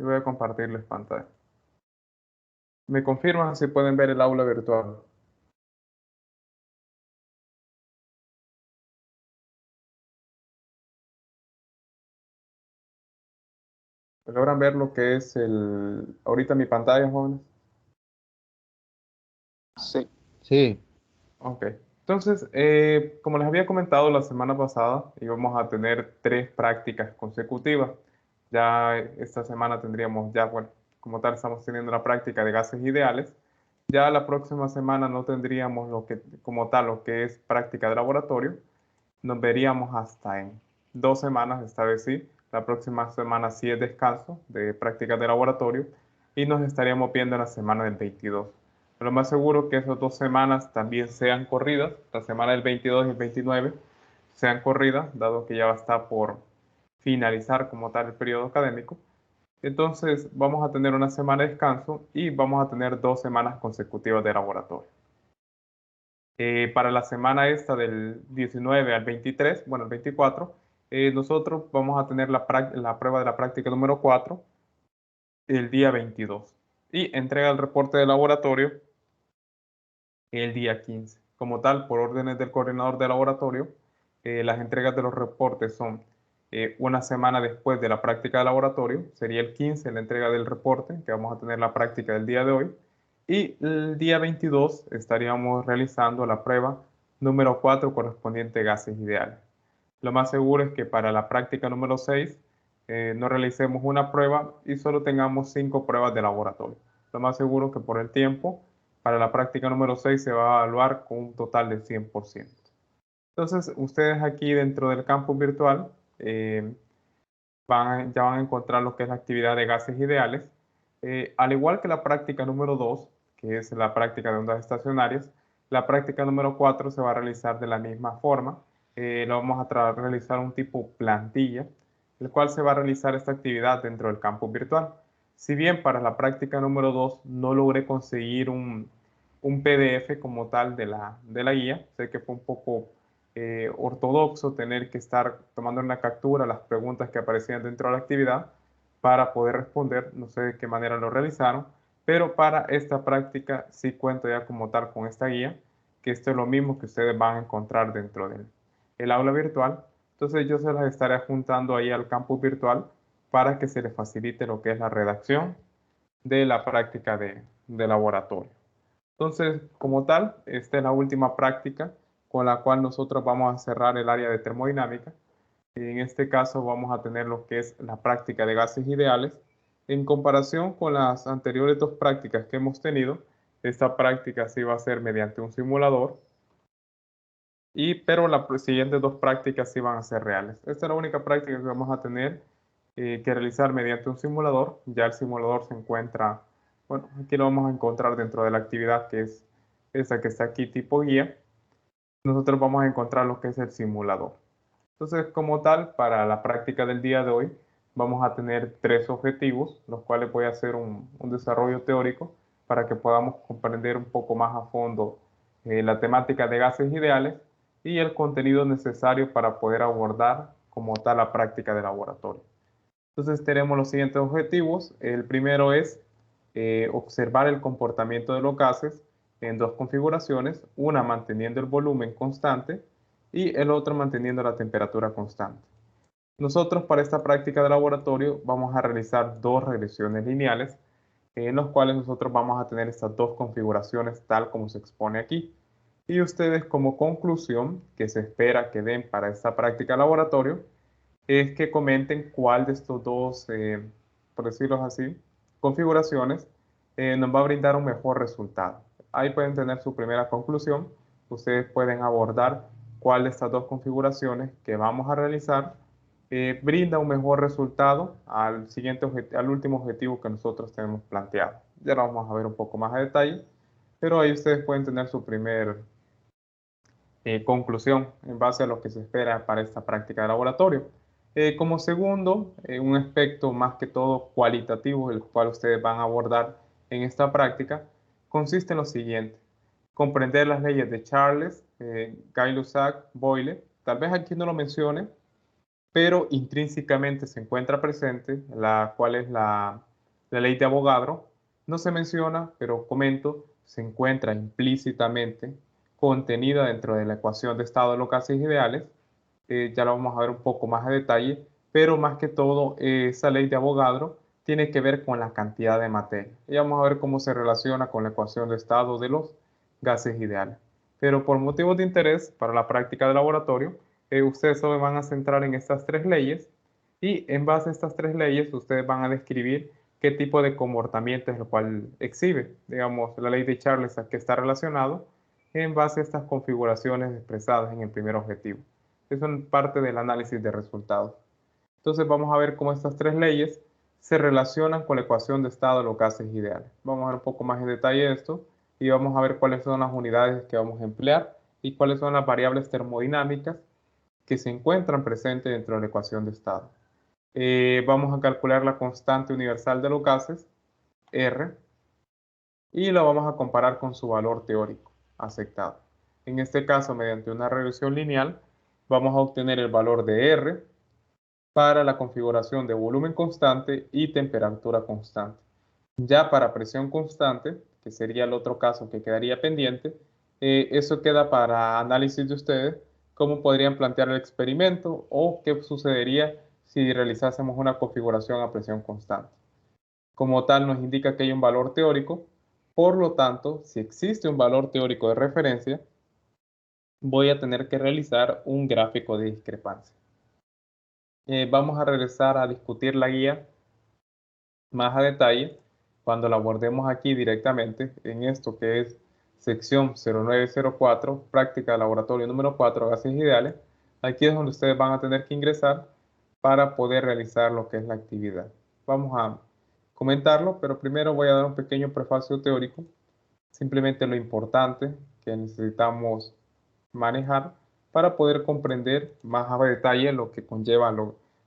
y voy a compartirles pantalla. ¿Me confirman si pueden ver el aula virtual? ¿Logran ver lo que es ahorita mi pantalla, jóvenes? Sí. Sí, Ok. Entonces, como les había comentado la semana pasada, íbamos a tener 3 prácticas consecutivas. Ya esta semana tendríamos, ya, bueno, como tal estamos teniendo la práctica de gases ideales. Ya la próxima semana no tendríamos como tal, lo que es práctica de laboratorio. Nos veríamos hasta en 2 semanas, esta vez sí. La próxima semana sí es descanso de prácticas de laboratorio y nos estaríamos viendo en la semana del 22. Lo más seguro que esas 2 semanas también sean corridas, la semana del 22 y el 29 sean corridas, dado que ya va a estar por finalizar como tal el periodo académico. Entonces vamos a tener una semana de descanso y vamos a tener 2 semanas consecutivas de laboratorio. Para la semana esta del 19 al 23, bueno, el 24, nosotros vamos a tener la prueba de la práctica número 4 el día 22 y entrega el reporte de laboratorio el día 15. Como tal, por órdenes del coordinador de laboratorio, las entregas de los reportes son una semana después de la práctica de laboratorio, sería el 15 la entrega del reporte, que vamos a tener la práctica del día de hoy, y el día 22 estaríamos realizando la prueba número 4 correspondiente a gases ideales. Lo más seguro es que para la práctica número 6 no realicemos una prueba y solo tengamos 5 pruebas de laboratorio. Lo más seguro que por el tiempo, para la práctica número 6 se va a evaluar con un total de 100%. Entonces, ustedes aquí dentro del campus virtual ya van a encontrar lo que es la actividad de gases ideales. Al igual que la práctica número 2, que es la práctica de ondas estacionarias, la práctica número 4 se va a realizar de la misma forma. Lo vamos a realizar un tipo plantilla, el cual se va a realizar esta actividad dentro del campus virtual. Si bien para la práctica número 2 no logré conseguir un PDF como tal de la guía, sé que fue un poco ortodoxo tener que estar tomando una captura las preguntas que aparecían dentro de la actividad para poder responder. No sé de qué manera lo realizaron, pero para esta práctica sí cuento ya como tal con esta guía, que esto es lo mismo que ustedes van a encontrar dentro del aula virtual. Entonces yo se las estaré juntando ahí al campus virtual para que se les facilite lo que es la redacción de la práctica de laboratorio. Entonces, como tal, esta es la última práctica con la cual nosotros vamos a cerrar el área de termodinámica. En este caso vamos a tener lo que es la práctica de gases ideales. En comparación con las anteriores 2 prácticas que hemos tenido, esta práctica sí va a ser mediante un simulador, pero las siguientes 2 prácticas sí van a ser reales. Esta es la única práctica que vamos a tener que realizar mediante un simulador. Ya el simulador se encuentra, bueno, aquí lo vamos a encontrar dentro de la actividad que es esta que está aquí tipo guía. Nosotros vamos a encontrar lo que es el simulador. Entonces, como tal, para la práctica del día de hoy, vamos a tener 3 objetivos, los cuales voy a hacer un desarrollo teórico para que podamos comprender un poco más a fondo la temática de gases ideales y el contenido necesario para poder abordar como tal la práctica de laboratorio. Entonces tenemos los siguientes objetivos. El primero es observar el comportamiento de los gases en 2 configuraciones, una manteniendo el volumen constante y el otro manteniendo la temperatura constante. Nosotros para esta práctica de laboratorio vamos a realizar 2 regresiones lineales en los cuales nosotros vamos a tener estas 2 configuraciones tal como se expone aquí. Y ustedes como conclusión que se espera que den para esta práctica de laboratorio es que comenten cuál de estos dos, por decirlo así, configuraciones nos va a brindar un mejor resultado. Ahí pueden tener su primera conclusión. Ustedes pueden abordar cuál de estas 2 configuraciones que vamos a realizar brinda un mejor resultado al último objetivo que nosotros tenemos planteado. Ya lo vamos a ver un poco más a detalle, pero ahí ustedes pueden tener su primer conclusión en base a lo que se espera para esta práctica de laboratorio. Como segundo, un aspecto más que todo cualitativo, el cual ustedes van a abordar en esta práctica, consiste en lo siguiente: comprender las leyes de Charles, Gay-Lussac, Boyle. Tal vez aquí no lo mencione, pero intrínsecamente se encuentra presente, la cual es La ley de Avogadro no se menciona, pero comento, se encuentra implícitamente contenida dentro de la ecuación de estado de los gases ideales. Ya lo vamos a ver un poco más a detalle, pero más que todo esa ley de Avogadro tiene que ver con la cantidad de materia. Y vamos a ver cómo se relaciona con la ecuación de estado de los gases ideales. Pero por motivos de interés para la práctica de laboratorio, ustedes solo van a centrar en estas tres leyes y en base a estas tres leyes ustedes van a describir qué tipo de comportamiento es lo cual exhibe. Digamos, la ley de Charles a qué está relacionado en base a estas configuraciones expresadas en el primer objetivo. Eso es parte del análisis de resultados. Entonces vamos a ver cómo estas tres leyes se relacionan con la ecuación de estado de los gases ideales. Vamos a ver un poco más en detalle esto y vamos a ver cuáles son las unidades que vamos a emplear y cuáles son las variables termodinámicas que se encuentran presentes dentro de la ecuación de estado. Vamos a calcular la constante universal de los gases, R, y lo vamos a comparar con su valor teórico aceptado. En este caso, mediante una regresión lineal, vamos a obtener el valor de R para la configuración de volumen constante y temperatura constante. Ya para presión constante, que sería el otro caso que quedaría pendiente, eso queda para análisis de ustedes, cómo podrían plantear el experimento o qué sucedería si realizásemos una configuración a presión constante. Como tal, nos indica que hay un valor teórico, por lo tanto, si existe un valor teórico de referencia, voy a tener que realizar un gráfico de discrepancia. Vamos a regresar a discutir la guía más a detalle cuando la abordemos aquí directamente en esto que es sección 0904, práctica de laboratorio número 4, gases ideales. Aquí es donde ustedes van a tener que ingresar para poder realizar lo que es la actividad. Vamos a comentarlo, pero primero voy a dar un pequeño prefacio teórico, simplemente lo importante que necesitamos manejar para poder comprender más a detalle lo que conlleva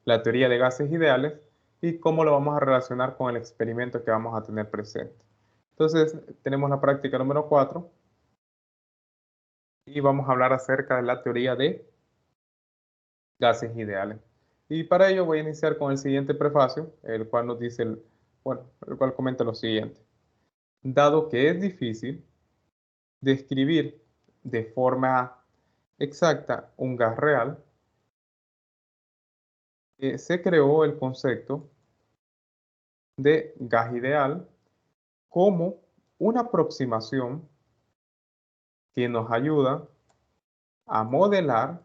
la teoría de gases ideales y cómo lo vamos a relacionar con el experimento que vamos a tener presente. Entonces, tenemos la práctica número 4 y vamos a hablar acerca de la teoría de gases ideales. Y para ello voy a iniciar con el siguiente prefacio, el cual nos dice, el cual comenta lo siguiente. Dado que es difícil describir de forma exacta un gas real, se creó el concepto de gas ideal como una aproximación que nos ayuda a modelar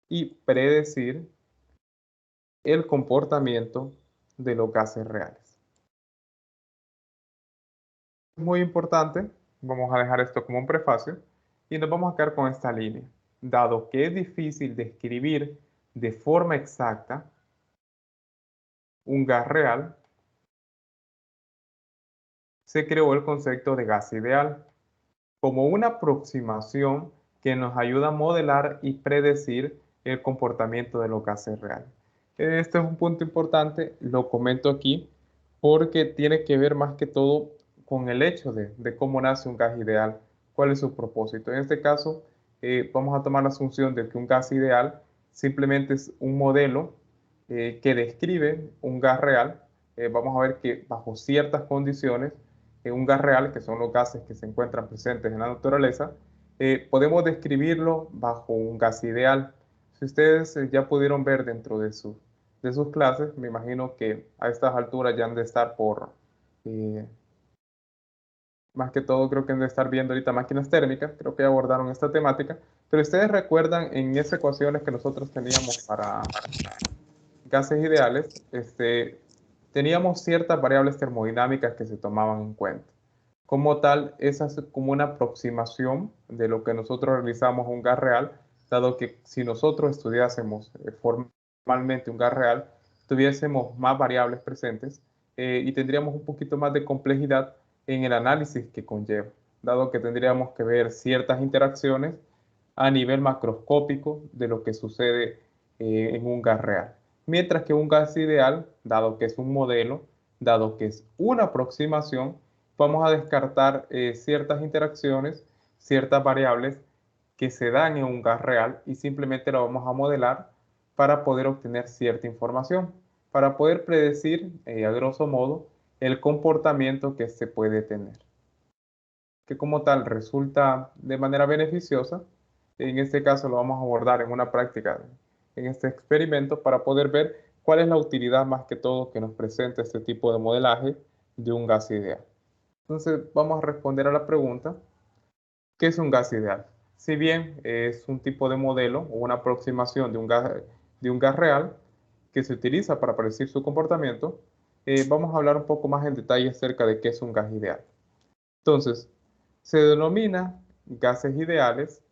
y predecir el comportamiento de los gases reales. Muy importante, vamos a dejar esto como un prefacio y nos vamos a quedar con esta línea. Dado que es difícil describir de forma exacta un gas real, se creó el concepto de gas ideal como una aproximación que nos ayuda a modelar y predecir el comportamiento de los gases reales. Este es un punto importante, lo comento aquí, porque tiene que ver más que todo con el hecho de cómo nace un gas ideal, cuál es su propósito. En este caso, vamos a tomar la asunción de que un gas ideal simplemente es un modelo que describe un gas real. Vamos a ver que bajo ciertas condiciones, un gas real, que son los gases que se encuentran presentes en la naturaleza, podemos describirlo bajo un gas ideal. Si ustedes ya pudieron ver dentro de sus clases, me imagino que a estas alturas ya han de estar eh, más que todo creo que han de estar viendo ahorita máquinas térmicas, creo que ya abordaron esta temática, pero ustedes recuerdan en esas ecuaciones que nosotros teníamos para gases ideales, teníamos ciertas variables termodinámicas que se tomaban en cuenta. Como tal, esa es como una aproximación de lo que nosotros realizamos a un gas real, dado que si nosotros estudiásemos formalmente un gas real, tuviésemos más variables presentes y tendríamos un poquito más de complejidad en el análisis que conlleva, dado que tendríamos que ver ciertas interacciones a nivel macroscópico de lo que sucede en un gas real. Mientras que un gas ideal, dado que es un modelo, dado que es una aproximación, vamos a descartar ciertas interacciones, ciertas variables que se dan en un gas real y simplemente lo vamos a modelar para poder obtener cierta información, para poder predecir, a grosso modo, el comportamiento que se puede tener, que como tal resulta de manera beneficiosa. En este caso lo vamos a abordar en una práctica, en este experimento, para poder ver cuál es la utilidad más que todo que nos presenta este tipo de modelaje de un gas ideal. Entonces vamos a responder a la pregunta: ¿qué es un gas ideal? Si bien es un tipo de modelo o una aproximación de un gas real que se utiliza para predecir su comportamiento, vamos a hablar un poco más en detalle acerca de qué es un gas ideal. Entonces, se denomina gases ideales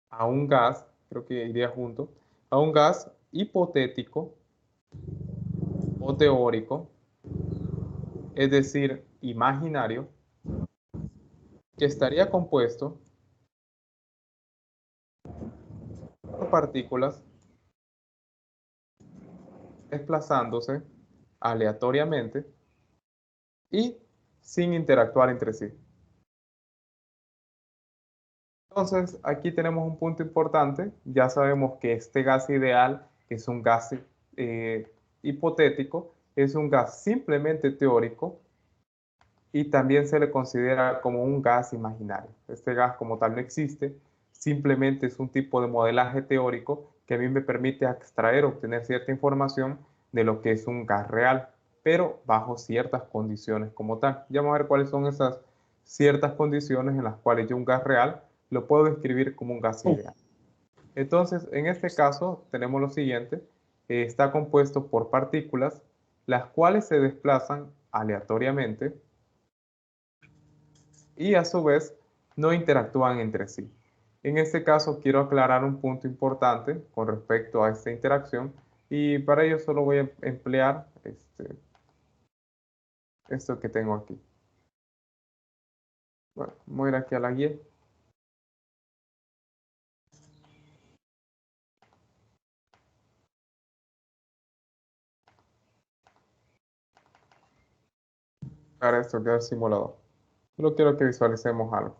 a un gas, creo que iría junto, a un gas hipotético o teórico, es decir, imaginario, que estaría compuesto por partículas desplazándose aleatoriamente y sin interactuar entre sí. Entonces, aquí tenemos un punto importante. Ya sabemos que este gas ideal es un gas eh, hipotético, es un gas simplemente teórico y también se le considera como un gas imaginario. Este gas como tal no existe, simplemente es un tipo de modelaje teórico que a mí me permite extraer, obtener cierta información de lo que es un gas real, pero bajo ciertas condiciones como tal. Ya vamos a ver cuáles son esas ciertas condiciones en las cuales yo un gas real lo puedo describir como un gas ideal. Entonces, en este caso tenemos lo siguiente: está compuesto por partículas, las cuales se desplazan aleatoriamente y a su vez no interactúan entre sí. En este caso quiero aclarar un punto importante con respecto a esta interacción, y para ello solo voy a emplear esto que tengo aquí. Bueno, voy a ir aquí a la guía. Para esto queda el simulador. Solo quiero que visualicemos algo.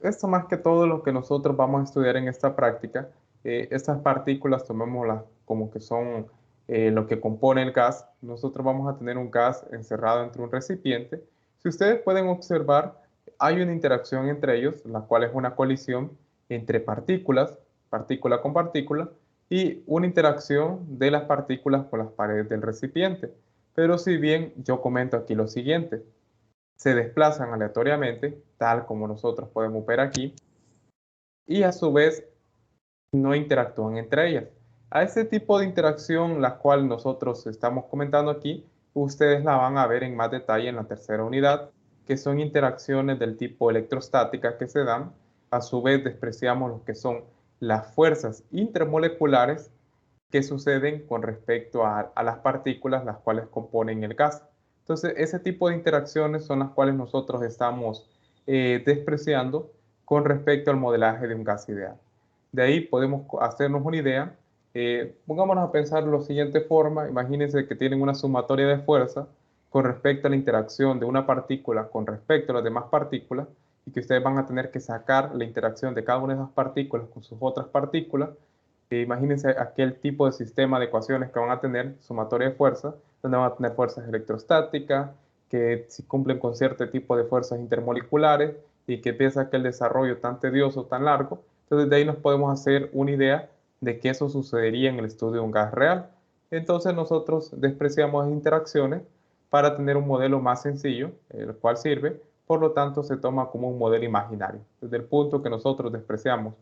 Esto más que todo lo que nosotros vamos a estudiar en esta práctica, estas partículas tomémoslas como que son lo que compone el gas. Nosotros vamos a tener un gas encerrado entre un recipiente. Si ustedes pueden observar, hay una interacción entre ellos, la cual es una colisión entre partículas, partícula con partícula, y una interacción de las partículas con las paredes del recipiente. Pero si bien yo comento aquí lo siguiente: se desplazan aleatoriamente, tal como nosotros podemos ver aquí, y a su vez no interactúan entre ellas. A ese tipo de interacción, la cual nosotros estamos comentando aquí, ustedes la van a ver en más detalle en la tercera unidad, que son interacciones del tipo electrostática que se dan. A su vez despreciamos lo que son las fuerzas intermoleculares que suceden con respecto a las partículas las cuales componen el gas. Entonces, ese tipo de interacciones son las cuales nosotros estamos despreciando con respecto al modelaje de un gas ideal. De ahí podemos hacernos una idea. Pongámonos a pensar de la siguiente forma: imagínense que tienen una sumatoria de fuerza con respecto a la interacción de una partícula con respecto a las demás partículas, y que ustedes van a tener que sacar la interacción de cada una de esas partículas con sus otras partículas. Imagínense aquel tipo de sistema de ecuaciones que van a tener sumatoria de fuerzas, donde van a tener fuerzas electrostáticas, que si cumplen con cierto tipo de fuerzas intermoleculares, y que empieza aquel desarrollo tan tedioso, tan largo. Entonces de ahí nos podemos hacer una idea de que eso sucedería en el estudio de un gas real. Entonces nosotros despreciamos las interacciones para tener un modelo más sencillo, el cual sirve, por lo tanto se toma como un modelo imaginario. Desde el punto que nosotros despreciamos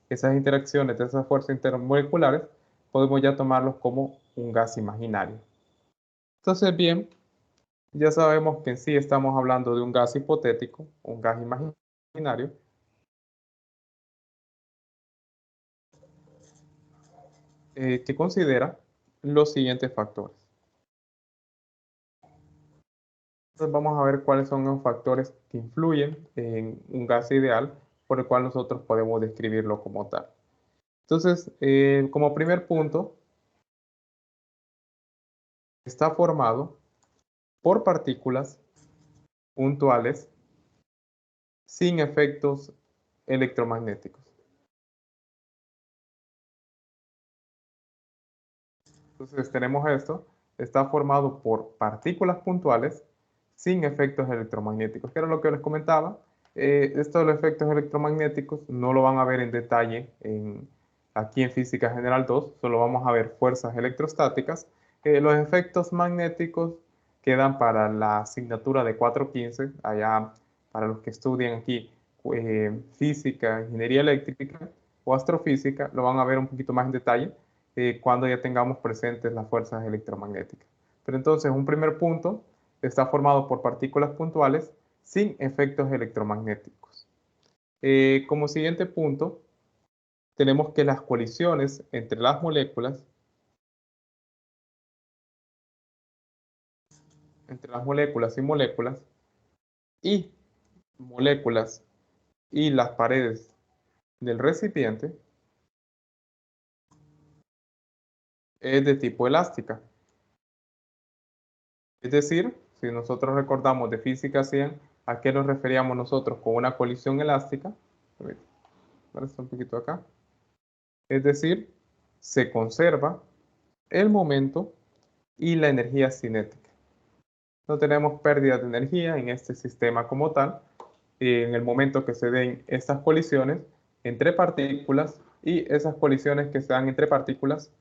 esas interacciones de esas fuerzas intermoleculares, podemos ya tomarlos como un gas imaginario. Entonces, bien, ya sabemos que en sí estamos hablando de un gas hipotético, un gas imaginario, que considera los siguientes factores. Entonces vamos a ver cuáles son los factores que influyen en un gas ideal, por el cual nosotros podemos describirlo como tal. Entonces, como primer punto, está formado por partículas puntuales sin efectos electromagnéticos. Entonces tenemos esto, está formado por partículas puntuales sin efectos electromagnéticos, que era lo que les comentaba. Estos los efectos electromagnéticos no lo van a ver en detalle aquí en Física General 2, solo vamos a ver fuerzas electrostáticas. Los efectos magnéticos quedan para la asignatura de 415, allá para los que estudian aquí física, ingeniería eléctrica o astrofísica, lo van a ver un poquito más en detalle cuando ya tengamos presentes las fuerzas electromagnéticas. Pero entonces, un primer punto está formado por partículas puntuales sin efectos electromagnéticos. Como siguiente punto, tenemos que las colisiones entre las moléculas, y moléculas, y moléculas y las paredes del recipiente, es de tipo elástica. Es decir, si nosotros recordamos de física 100, ¿a qué nos referíamos nosotros con una colisión elástica? Está un poquito acá. Es decir, se conserva el momento y la energía cinética. No tenemos pérdida de energía en este sistema como tal, en el momento que se den estas colisiones entre partículas y esas colisiones que se dan entre partículas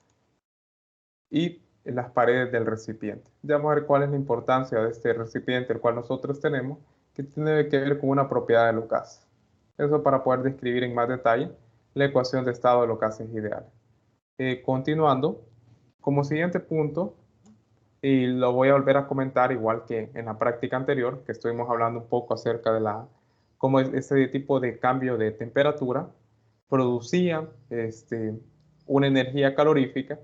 y las paredes del recipiente. Ya vamos a ver cuál es la importancia de este recipiente, el cual nosotros tenemos, que tiene que ver con una propiedad de los gases. Eso para poder describir en más detalle la ecuación de estado de los gases ideales. Continuando, como siguiente punto, y lo voy a volver a comentar igual que en la práctica anterior, que estuvimos hablando un poco acerca de cómo ese tipo de cambio de temperatura producía una energía calorífica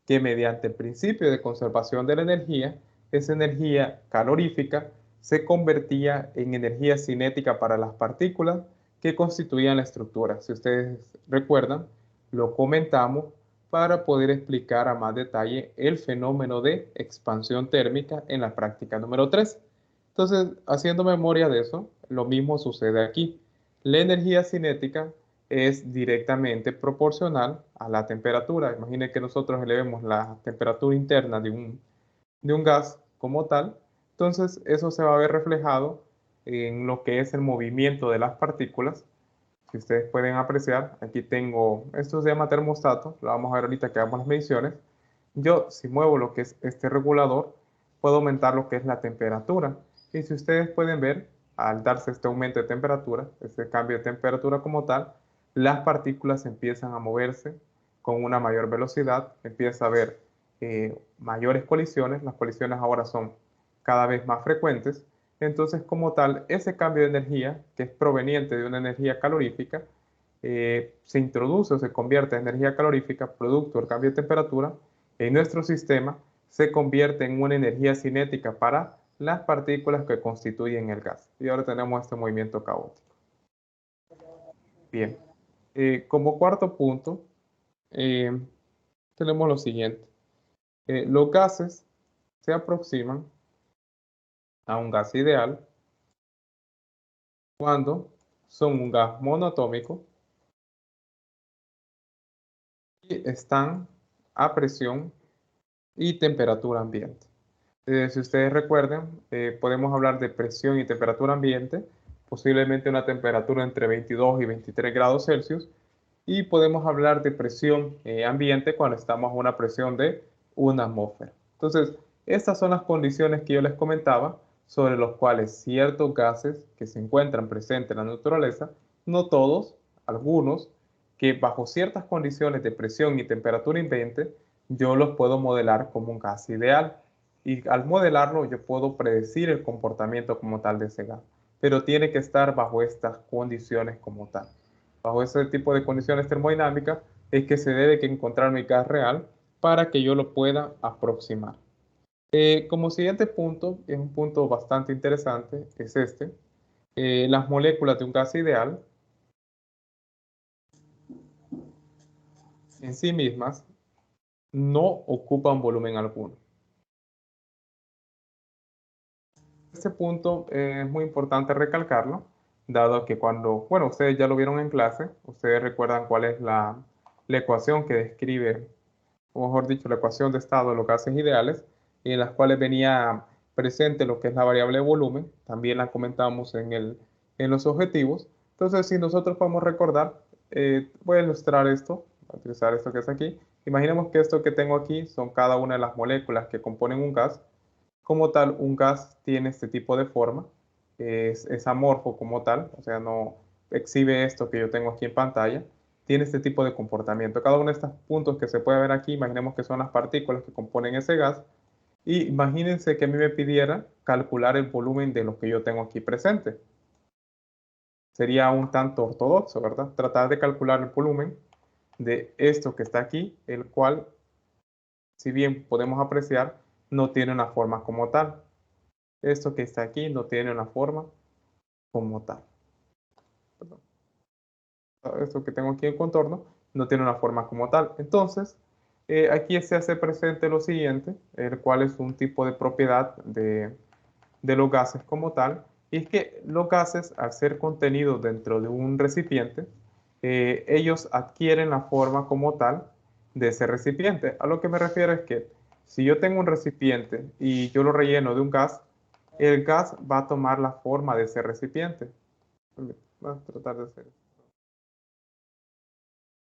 que mediante el principio de conservación de la energía, esa energía calorífica se convertía en energía cinética para las partículas que constituían la estructura. Si ustedes recuerdan, lo comentamos para poder explicar a más detalle el fenómeno de expansión térmica en la práctica número 3. Entonces, haciendo memoria de eso, lo mismo sucede aquí. La energía cinética es directamente proporcional a la temperatura. Imaginen que nosotros elevemos la temperatura interna de un gas como tal, entonces eso se va a ver reflejado en lo que es el movimiento de las partículas. Si ustedes pueden apreciar, aquí tengo, esto se llama termostato, lo vamos a ver ahorita que hagamos las mediciones. Yo, si muevo lo que es este regulador, puedo aumentar lo que es la temperatura. Y si ustedes pueden ver, al darse este aumento de temperatura, este cambio de temperatura como tal, las partículas empiezan a moverse con una mayor velocidad, empieza a haber mayores colisiones, las colisiones ahora son cada vez más frecuentes, entonces como tal, ese cambio de energía, que es proveniente de una energía calorífica, se introduce o se convierte en energía calorífica producto del cambio de temperatura, en nuestro sistema se convierte en una energía cinética para las partículas que constituyen el gas. Y ahora tenemos este movimiento caótico. Bien, como cuarto punto, eh, tenemos lo siguiente. Los gases se aproximan a un gas ideal cuando son un gas monoatómico y están a presión y temperatura ambiente. Si ustedes recuerdan, podemos hablar de presión y temperatura ambiente, posiblemente una temperatura entre 22 y 23 grados Celsius, y podemos hablar de presión ambiente cuando estamos a una presión de una atmósfera. Entonces, estas son las condiciones que yo les comentaba sobre los cuales ciertos gases que se encuentran presentes en la naturaleza, no todos, algunos, que bajo ciertas condiciones de presión y temperatura ambiente, yo los puedo modelar como un gas ideal. Y al modelarlo, yo puedo predecir el comportamiento como tal de ese gas. Pero tiene que estar bajo estas condiciones como tal. Bajo ese tipo de condiciones termodinámicas es que se debe que encontrar mi gas real para que yo lo pueda aproximar. Como siguiente punto, es un punto bastante interesante, es este. Las moléculas de un gas ideal en sí mismas no ocupan volumen alguno. Este punto es muy importante recalcarlo, dado que cuando, bueno, ustedes ya lo vieron en clase, ustedes recuerdan cuál es la ecuación que describe o mejor dicho, la ecuación de estado de los gases ideales, en las cuales venía presente lo que es la variable de volumen, también la comentamos en los objetivos. Entonces, si nosotros podemos recordar, voy a ilustrar esto, voy a utilizar esto que es aquí. Imaginemos que esto que tengo aquí son cada una de las moléculas que componen un gas. Como tal, un gas tiene este tipo de forma, es amorfo como tal, o sea, no exhibe esto que yo tengo aquí en pantalla, tiene este tipo de comportamiento. Cada uno de estos puntos que se puede ver aquí, imaginemos que son las partículas que componen ese gas, y imagínense que a mí me pidiera calcular el volumen de lo que yo tengo aquí presente. Sería un tanto ortodoxo, ¿verdad? Tratar de calcular el volumen de esto que está aquí, el cual, si bien podemos apreciar, no tiene una forma como tal. Esto que está aquí no tiene una forma como tal. Perdón. Esto que tengo aquí en contorno no tiene una forma como tal. Entonces, aquí se hace presente lo siguiente, el cual es un tipo de propiedad de los gases como tal, y es que los gases, al ser contenidos dentro de un recipiente, ellos adquieren la forma como tal de ese recipiente. A lo que me refiero es que si yo tengo un recipiente y yo lo relleno de un gas, el gas va a tomar la forma de ese recipiente. Vamos a tratar de hacer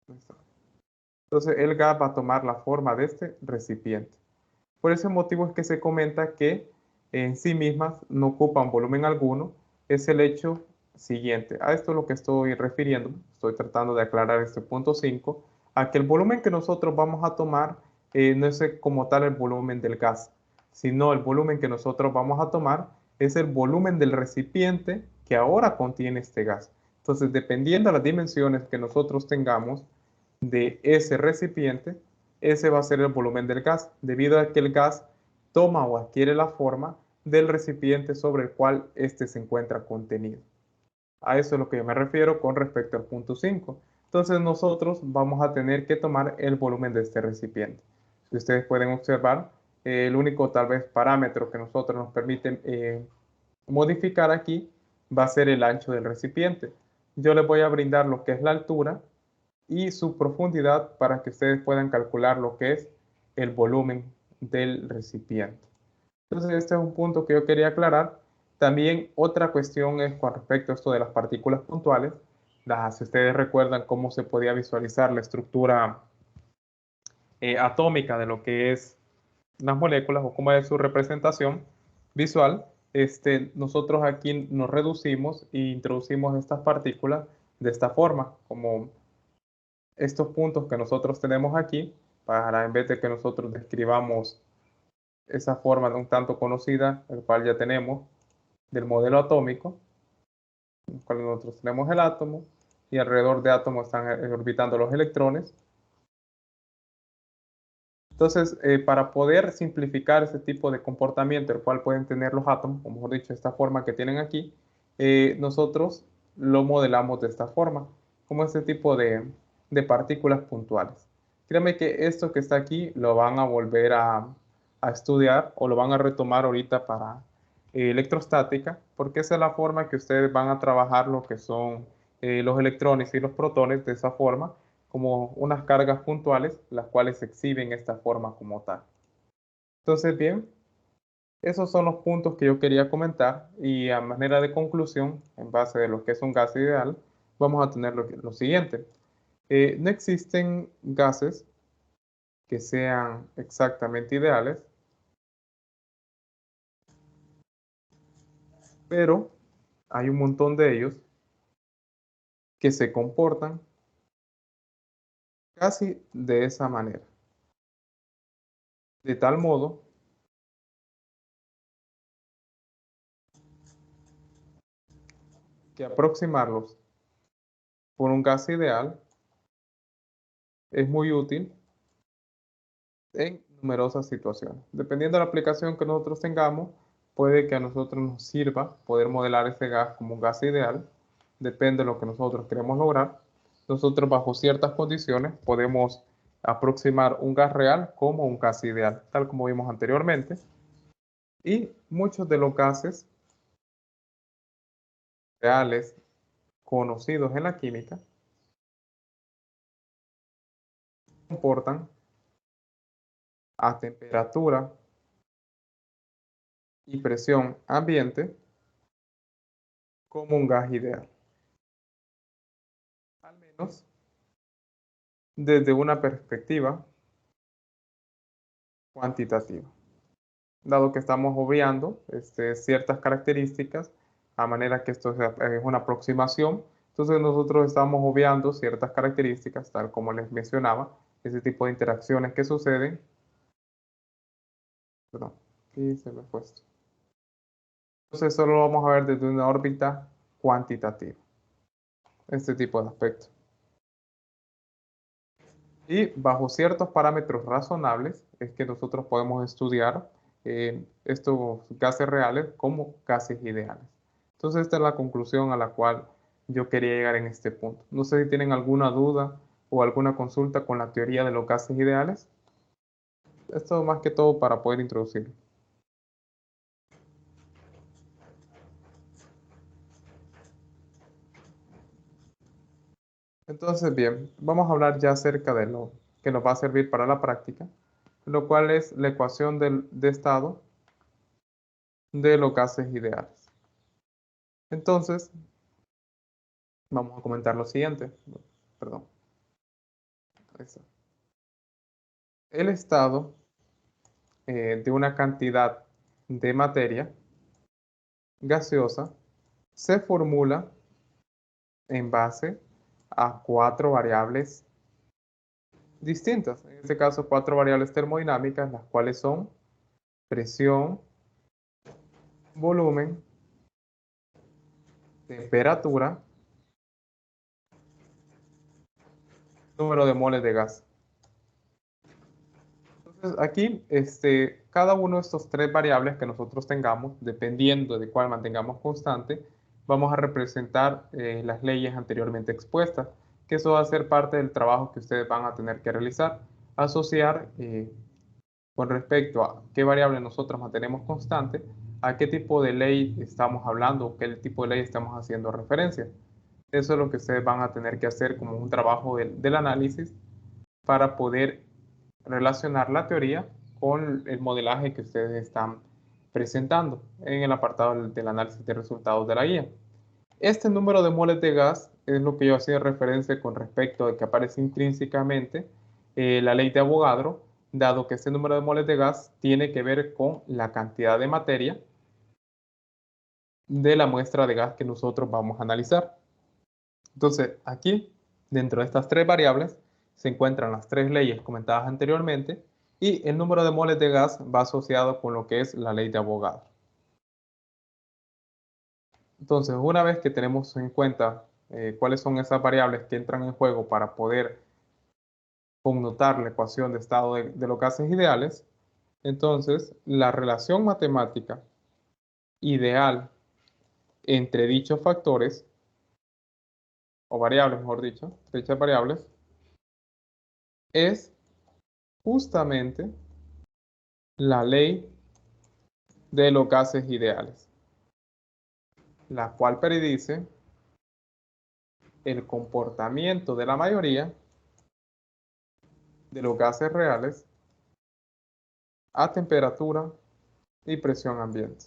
esto. Entonces el gas va a tomar la forma de este recipiente. Por ese motivo es que se comenta que en sí mismas no ocupan volumen alguno. Es el hecho siguiente. A esto es lo que estoy refiriendo. Estoy tratando de aclarar este punto 5, a que el volumen que nosotros vamos a tomar no es como tal el volumen del gas, sino el volumen que nosotros vamos a tomar es el volumen del recipiente que ahora contiene este gas. Entonces, dependiendo de las dimensiones que nosotros tengamos de ese recipiente, ese va a ser el volumen del gas, debido a que el gas toma o adquiere la forma del recipiente sobre el cual éste se encuentra contenido. A eso es lo que yo me refiero con respecto al punto 5. Entonces nosotros vamos a tener que tomar el volumen de este recipiente. Si ustedes pueden observar, el único tal vez parámetro que nosotros nos permiten modificar aquí va a ser el ancho del recipiente. Yo les voy a brindar lo que es la altura y su profundidad para que ustedes puedan calcular lo que es el volumen del recipiente. Entonces, este es un punto que yo quería aclarar. También otra cuestión es con respecto a esto de las partículas puntuales. Si ustedes recuerdan cómo se podía visualizar la estructura atómica de lo que es las moléculas o cómo es su representación visual, nosotros aquí nos reducimos e introducimos estas partículas de esta forma, como estos puntos que nosotros tenemos aquí, para en vez de que nosotros describamos esa forma de un tanto conocida, el cual ya tenemos del modelo atómico, en el cual nosotros tenemos el átomo y alrededor de átomo están orbitando los electrones. Entonces, para poder simplificar ese tipo de comportamiento, el cual pueden tener los átomos, o mejor dicho, esta forma que tienen aquí, nosotros lo modelamos de esta forma, como este tipo de partículas puntuales. Créanme que esto que está aquí lo van a volver a estudiar o lo van a retomar ahorita para electrostática, porque esa es la forma que ustedes van a trabajar lo que son los electrones y los protones de esa forma como unas cargas puntuales, las cuales se exhiben esta forma como tal. Entonces, bien, esos son los puntos que yo quería comentar y a manera de conclusión, en base de lo que es un gas ideal, vamos a tener lo siguiente. No existen gases que sean exactamente ideales, pero hay un montón de ellos que se comportan casi de esa manera, de tal modo que aproximarlos por un gas ideal es muy útil en numerosas situaciones. Dependiendo de la aplicación que nosotros tengamos, puede que a nosotros nos sirva poder modelar ese gas como un gas ideal. Depende de lo que nosotros queremos lograr. Nosotros bajo ciertas condiciones podemos aproximar un gas real como un gas ideal, tal como vimos anteriormente. Y muchos de los gases reales conocidos en la química comportan a temperatura y presión ambiente como un gas ideal, al menos desde una perspectiva cuantitativa, dado que estamos obviando ciertas características, a manera que esto es una aproximación. Entonces nosotros estamos obviando ciertas características, tal como les mencionaba, ese tipo de interacciones que suceden. Perdón, aquí se me fue esto. Entonces solo lo vamos a ver desde una órbita cuantitativa, este tipo de aspectos. Y bajo ciertos parámetros razonables es que nosotros podemos estudiar estos gases reales como gases ideales. Entonces esta es la conclusión a la cual yo quería llegar en este punto. No sé si tienen alguna duda o alguna consulta con la teoría de los gases ideales. Esto más que todo para poder introducirlo. Entonces, bien, vamos a hablar ya acerca de lo que nos va a servir para la práctica, lo cual es la ecuación de estado de los gases ideales. Entonces, vamos a comentar lo siguiente. Perdón. Ahí está. El estado de una cantidad de materia gaseosa se formula en base a cuatro variables distintas. En este caso, cuatro variables termodinámicas, las cuales son presión, volumen, temperatura, número de moles de gas. Entonces, aquí, cada uno de estos tres variables que nosotros tengamos, dependiendo de cuál mantengamos constante, vamos a representar las leyes anteriormente expuestas, que eso va a ser parte del trabajo que ustedes van a tener que realizar, asociar con respecto a qué variable nosotros mantenemos constante, a qué tipo de ley estamos hablando, o qué tipo de ley estamos haciendo referencia. Eso es lo que ustedes van a tener que hacer como un trabajo del análisis para poder relacionar la teoría con el modelaje que ustedes están presentando en el apartado del análisis de resultados de la guía. Este número de moles de gas es lo que yo hacía referencia con respecto a que aparece intrínsecamente la ley de Avogadro, dado que este número de moles de gas tiene que ver con la cantidad de materia de la muestra de gas que nosotros vamos a analizar. Entonces, aquí, dentro de estas tres variables, se encuentran las tres leyes comentadas anteriormente y el número de moles de gas va asociado con lo que es la ley de Avogadro. Entonces, una vez que tenemos en cuenta cuáles son esas variables que entran en juego para poder connotar la ecuación de estado de los gases ideales, entonces la relación matemática ideal entre dichos factores, o variables, mejor dicho, dichas variables, es justamente la ley de los gases ideales, la cual predice el comportamiento de la mayoría de los gases reales a temperatura y presión ambiente.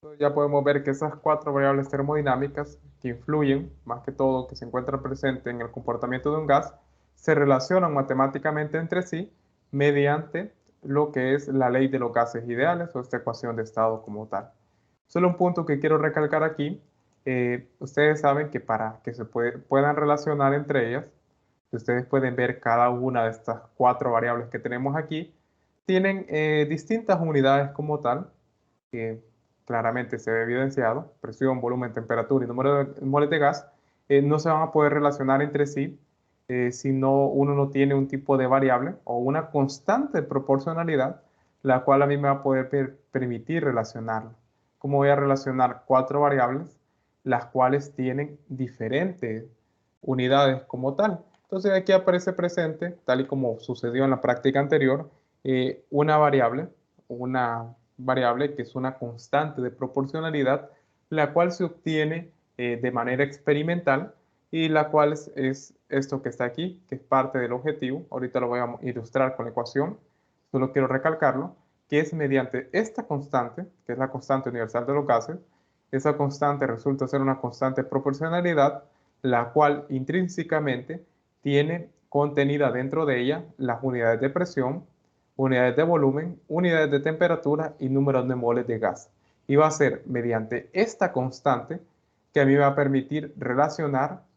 Entonces ya podemos ver que esas cuatro variables termodinámicas que influyen, más que todo, que se encuentran presentes en el comportamiento de un gas, se relacionan matemáticamente entre sí mediante lo que es la ley de los gases ideales o esta ecuación de estado como tal. Solo un punto que quiero recalcar aquí, ustedes saben que para que se puedan relacionar entre ellas, ustedes pueden ver cada una de estas cuatro variables que tenemos aquí, tienen distintas unidades como tal, que claramente se ve evidenciado, presión, volumen, temperatura y número de moles de gas, no se van a poder relacionar entre sí si uno no tiene un tipo de variable o una constante de proporcionalidad, la cual a mí me va a poder permitir relacionarlo. ¿Cómo voy a relacionar cuatro variables, las cuales tienen diferentes unidades como tal? Entonces aquí aparece presente, tal y como sucedió en la práctica anterior, una variable que es una constante de proporcionalidad, la cual se obtiene de manera experimental y la cual es esto que está aquí, que es parte del objetivo. Ahorita lo voy a ilustrar con la ecuación, solo quiero recalcarlo, que es mediante esta constante, que es la constante universal de los gases. Esa constante resulta ser una constante de proporcionalidad, la cual intrínsecamente tiene contenida dentro de ella las unidades de presión, unidades de volumen, unidades de temperatura y números de moles de gas. Y va a ser mediante esta constante que a mí me va a permitir relacionar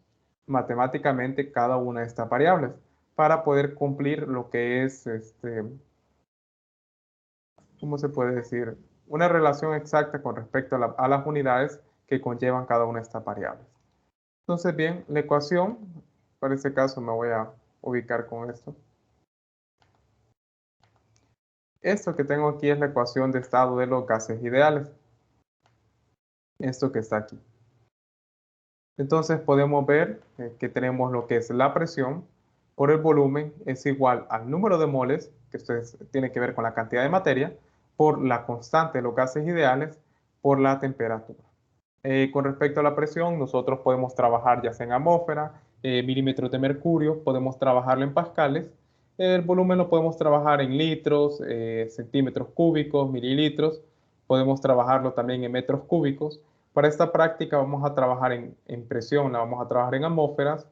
matemáticamente cada una de estas variables para poder cumplir lo que es, ¿cómo se puede decir? Una relación exacta con respecto a las unidades que conllevan cada una de estas variables. Entonces, bien, la ecuación, para este caso me voy a ubicar con esto. Esto que tengo aquí es la ecuación de estado de los gases ideales. Esto que está aquí. Entonces podemos ver que tenemos lo que es la presión por el volumen es igual al número de moles, que esto tiene que ver con la cantidad de materia, por la constante de los gases ideales, por la temperatura. Con respecto a la presión, nosotros podemos trabajar ya sea en atmósfera, milímetros de mercurio, podemos trabajarlo en pascales. El volumen lo podemos trabajar en litros, centímetros cúbicos, mililitros. Podemos trabajarlo también en metros cúbicos. Para esta práctica vamos a trabajar en presión, la vamos a trabajar en atmósferas.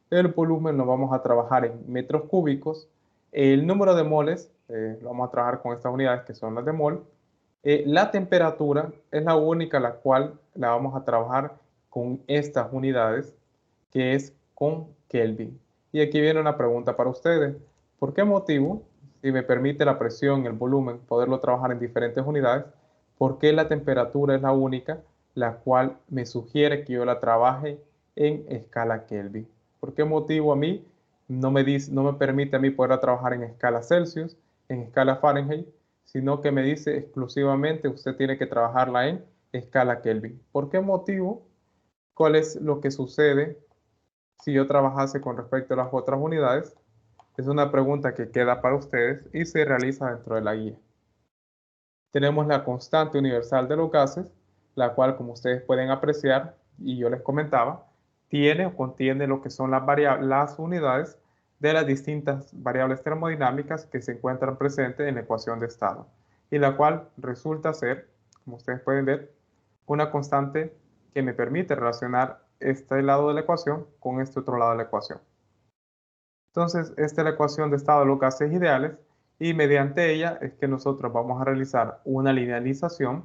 El volumen lo vamos a trabajar en metros cúbicos. El número de moles lo vamos a trabajar con estas unidades que son las de mol. La temperatura es la única la cual la vamos a trabajar con estas unidades, que es con Kelvin. Y aquí viene una pregunta para ustedes. ¿Por qué motivo, si me permite la presión, el volumen, poderlo trabajar en diferentes unidades, por qué la temperatura es la única la cual me sugiere que yo la trabaje en escala Kelvin? ¿Por qué motivo a mí no me permite a mí poderla trabajar en escala Celsius, en escala Fahrenheit, sino que me dice exclusivamente usted tiene que trabajarla en escala Kelvin? ¿Por qué motivo? ¿Cuál es lo que sucede si yo trabajase con respecto a las otras unidades? Es una pregunta que queda para ustedes y se realiza dentro de la guía. Tenemos la constante universal de los gases, la cual, como ustedes pueden apreciar, y yo les comentaba, tiene o contiene lo que son las unidades de las distintas variables termodinámicas que se encuentran presentes en la ecuación de estado, y la cual resulta ser, como ustedes pueden ver, una constante que me permite relacionar este lado de la ecuación con este otro lado de la ecuación. Entonces, esta es la ecuación de estado de los gases ideales y mediante ella es que nosotros vamos a realizar una linealización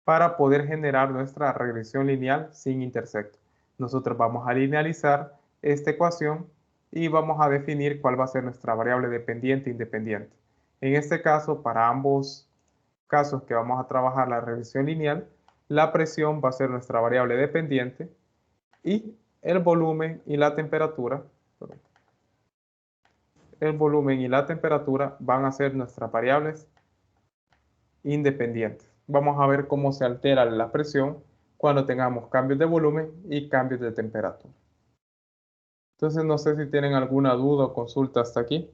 para poder generar nuestra regresión lineal sin intersecto. Nosotros vamos a linealizar esta ecuación y vamos a definir cuál va a ser nuestra variable dependiente e independiente. En este caso, para ambos casos que vamos a trabajar la regresión lineal, la presión va a ser nuestra variable dependiente y el volumen y la temperatura, van a ser nuestras variables independientes. Vamos a ver cómo se altera la presión cuando tengamos cambios de volumen y cambios de temperatura. Entonces no sé si tienen alguna duda o consulta hasta aquí,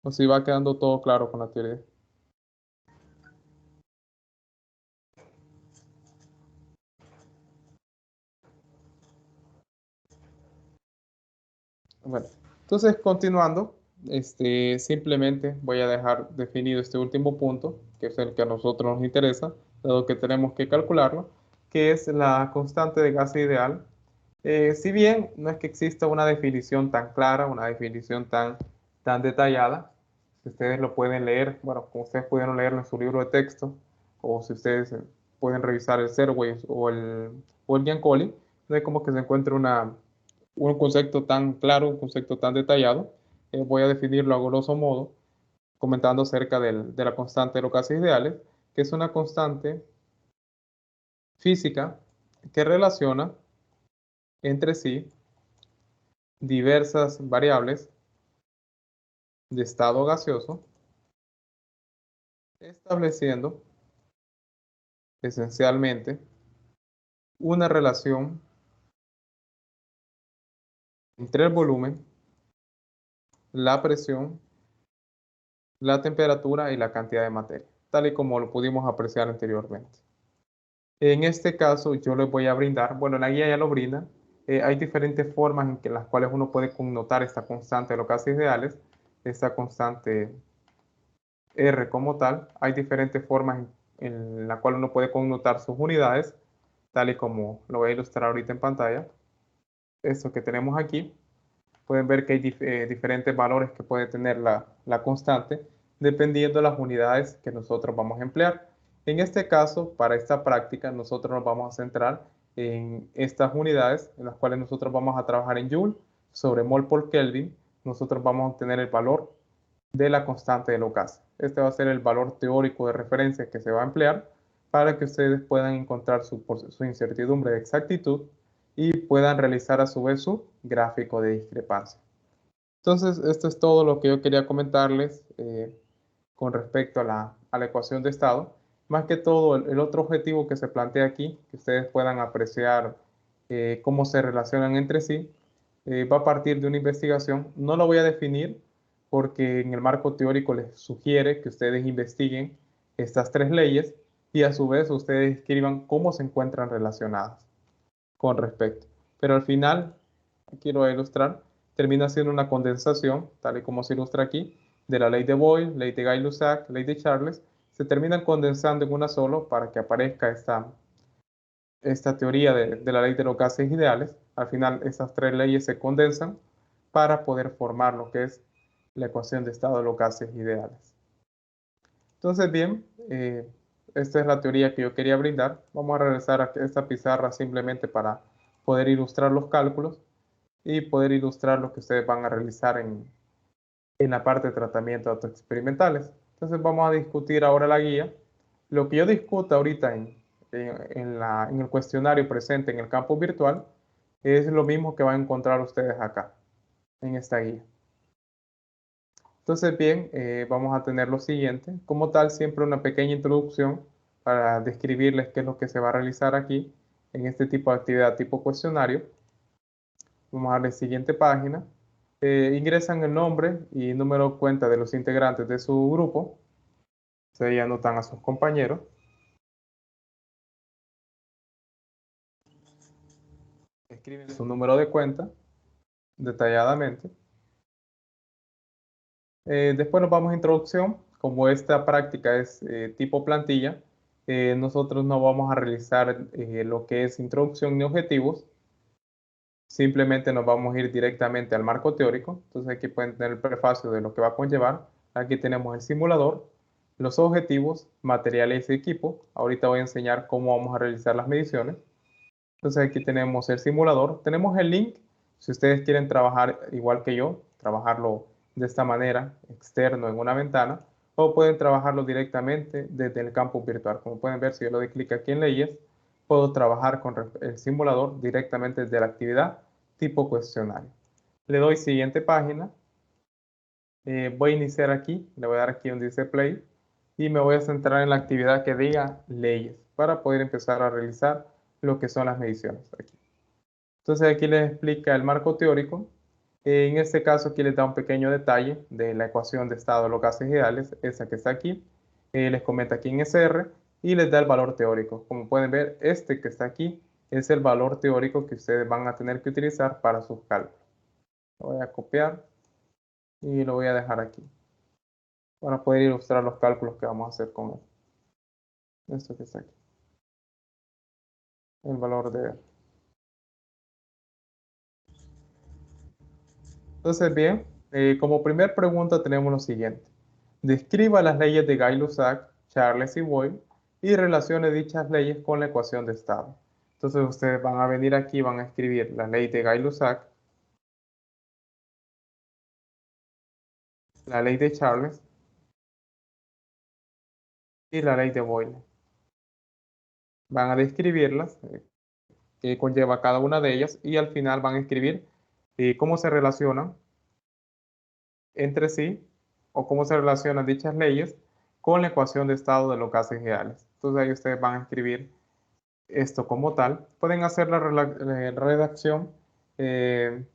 o si va quedando todo claro con la teoría. Bueno, entonces continuando, simplemente voy a dejar definido este último punto, que es el que a nosotros nos interesa, dado que tenemos que calcularlo, que es la constante de gas ideal. Si bien no es que exista una definición tan clara, una definición tan detallada, si ustedes lo pueden leer, bueno, como ustedes pudieron leerlo en su libro de texto, o si ustedes pueden revisar el Serway o el Giancoli, no hay como que se encuentre un concepto tan claro, un concepto tan detallado. Voy a definirlo a grosso modo, comentando acerca de la constante de los gases ideales, que es una constante física que relaciona entre sí diversas variables de estado gaseoso, estableciendo esencialmente una relación entre el volumen, la presión, la temperatura y la cantidad de materia, tal y como lo pudimos apreciar anteriormente. En este caso, yo les voy a brindar, bueno, la guía ya lo brinda, hay diferentes formas en las cuales uno puede connotar esta constante de los casos ideales, esta constante R como tal. Hay diferentes formas en la cual uno puede connotar sus unidades, tal y como lo voy a ilustrar ahorita en pantalla. Esto que tenemos aquí, pueden ver que hay diferentes valores que puede tener la constante dependiendo de las unidades que nosotros vamos a emplear. En este caso, para esta práctica, nosotros nos vamos a centrar en estas unidades en las cuales nosotros vamos a trabajar en Joule sobre mol por Kelvin. Nosotros vamos a obtener el valor de la constante de Locase. Este va a ser el valor teórico de referencia que se va a emplear para que ustedes puedan encontrar su incertidumbre de exactitud y puedan realizar a su vez su gráfico de discrepancia. Entonces, esto es todo lo que yo quería comentarles con respecto a la ecuación de estado. Más que todo, el otro objetivo que se plantea aquí, que ustedes puedan apreciar cómo se relacionan entre sí, va a partir de una investigación. No lo voy a definir porque en el marco teórico les sugiere que ustedes investiguen estas tres leyes y a su vez ustedes escriban cómo se encuentran relacionadas con respecto. Pero al final, aquí lo voy a ilustrar, termina siendo una condensación, tal y como se ilustra aquí, de la ley de Boyle, ley de Gay-Lussac, ley de Charles, se terminan condensando en una solo para que aparezca esta teoría de la ley de los gases ideales. Al final, esas tres leyes se condensan para poder formar lo que es la ecuación de estado de los gases ideales. Entonces, bien, esta es la teoría que yo quería brindar. Vamos a regresar a esta pizarra simplemente para poder ilustrar los cálculos y poder ilustrar lo que ustedes van a realizar en la parte de tratamiento de datos experimentales. Entonces vamos a discutir ahora la guía. Lo que yo discuto ahorita en el cuestionario presente en el campo virtual es lo mismo que van a encontrar ustedes acá, en esta guía. Entonces, bien, vamos a tener lo siguiente. Como tal, siempre una pequeña introducción para describirles qué es lo que se va a realizar aquí en este tipo de actividad tipo cuestionario. Vamos a darle siguiente página. Ingresan el nombre y número de cuenta de los integrantes de su grupo. Se anotan a sus compañeros. Escriben su número de cuenta detalladamente. Después nos vamos a introducción. Como esta práctica es tipo plantilla, nosotros no vamos a realizar lo que es introducción ni objetivos. Simplemente nos vamos a ir directamente al marco teórico. Entonces aquí pueden tener el prefacio de lo que va a conllevar. Aquí tenemos el simulador, los objetivos, materiales y equipo. Ahorita voy a enseñar cómo vamos a realizar las mediciones. Entonces aquí tenemos el simulador. Tenemos el link. Si ustedes quieren trabajar igual que yo, trabajarlo de esta manera, externo en una ventana, o pueden trabajarlo directamente desde el campus virtual. Como pueden ver, si yo le doy clic aquí en leyes, puedo trabajar con el simulador directamente desde la actividad tipo cuestionario. Le doy siguiente página. Voy a iniciar aquí, le voy a dar aquí donde dice play y me voy a centrar en la actividad que diga leyes para poder empezar a realizar lo que son las mediciones aquí. Entonces aquí les explica el marco teórico. En este caso aquí les da un pequeño detalle de la ecuación de estado de los gases ideales, esa que está aquí. Les comenta aquí en SR y les da el valor teórico. Como pueden ver, este que está aquí es el valor teórico que ustedes van a tener que utilizar para sus cálculos. Lo voy a copiar y lo voy a dejar aquí para poder ilustrar los cálculos que vamos a hacer con esto que está aquí. El valor de R. Entonces, bien, como primer pregunta tenemos lo siguiente. Describa las leyes de Gay-Lussac, Charles y Boyle y relacione dichas leyes con la ecuación de estado. Entonces, ustedes van a venir aquí y van a escribir la ley de Gay-Lussac, la ley de Charles y la ley de Boyle. Van a describirlas, qué conlleva cada una de ellas y al final van a escribir cómo se relacionan entre sí o cómo se relacionan dichas leyes con la ecuación de estado de los gases ideales. Entonces ahí ustedes van a escribir esto como tal. Pueden hacer la redacción eh,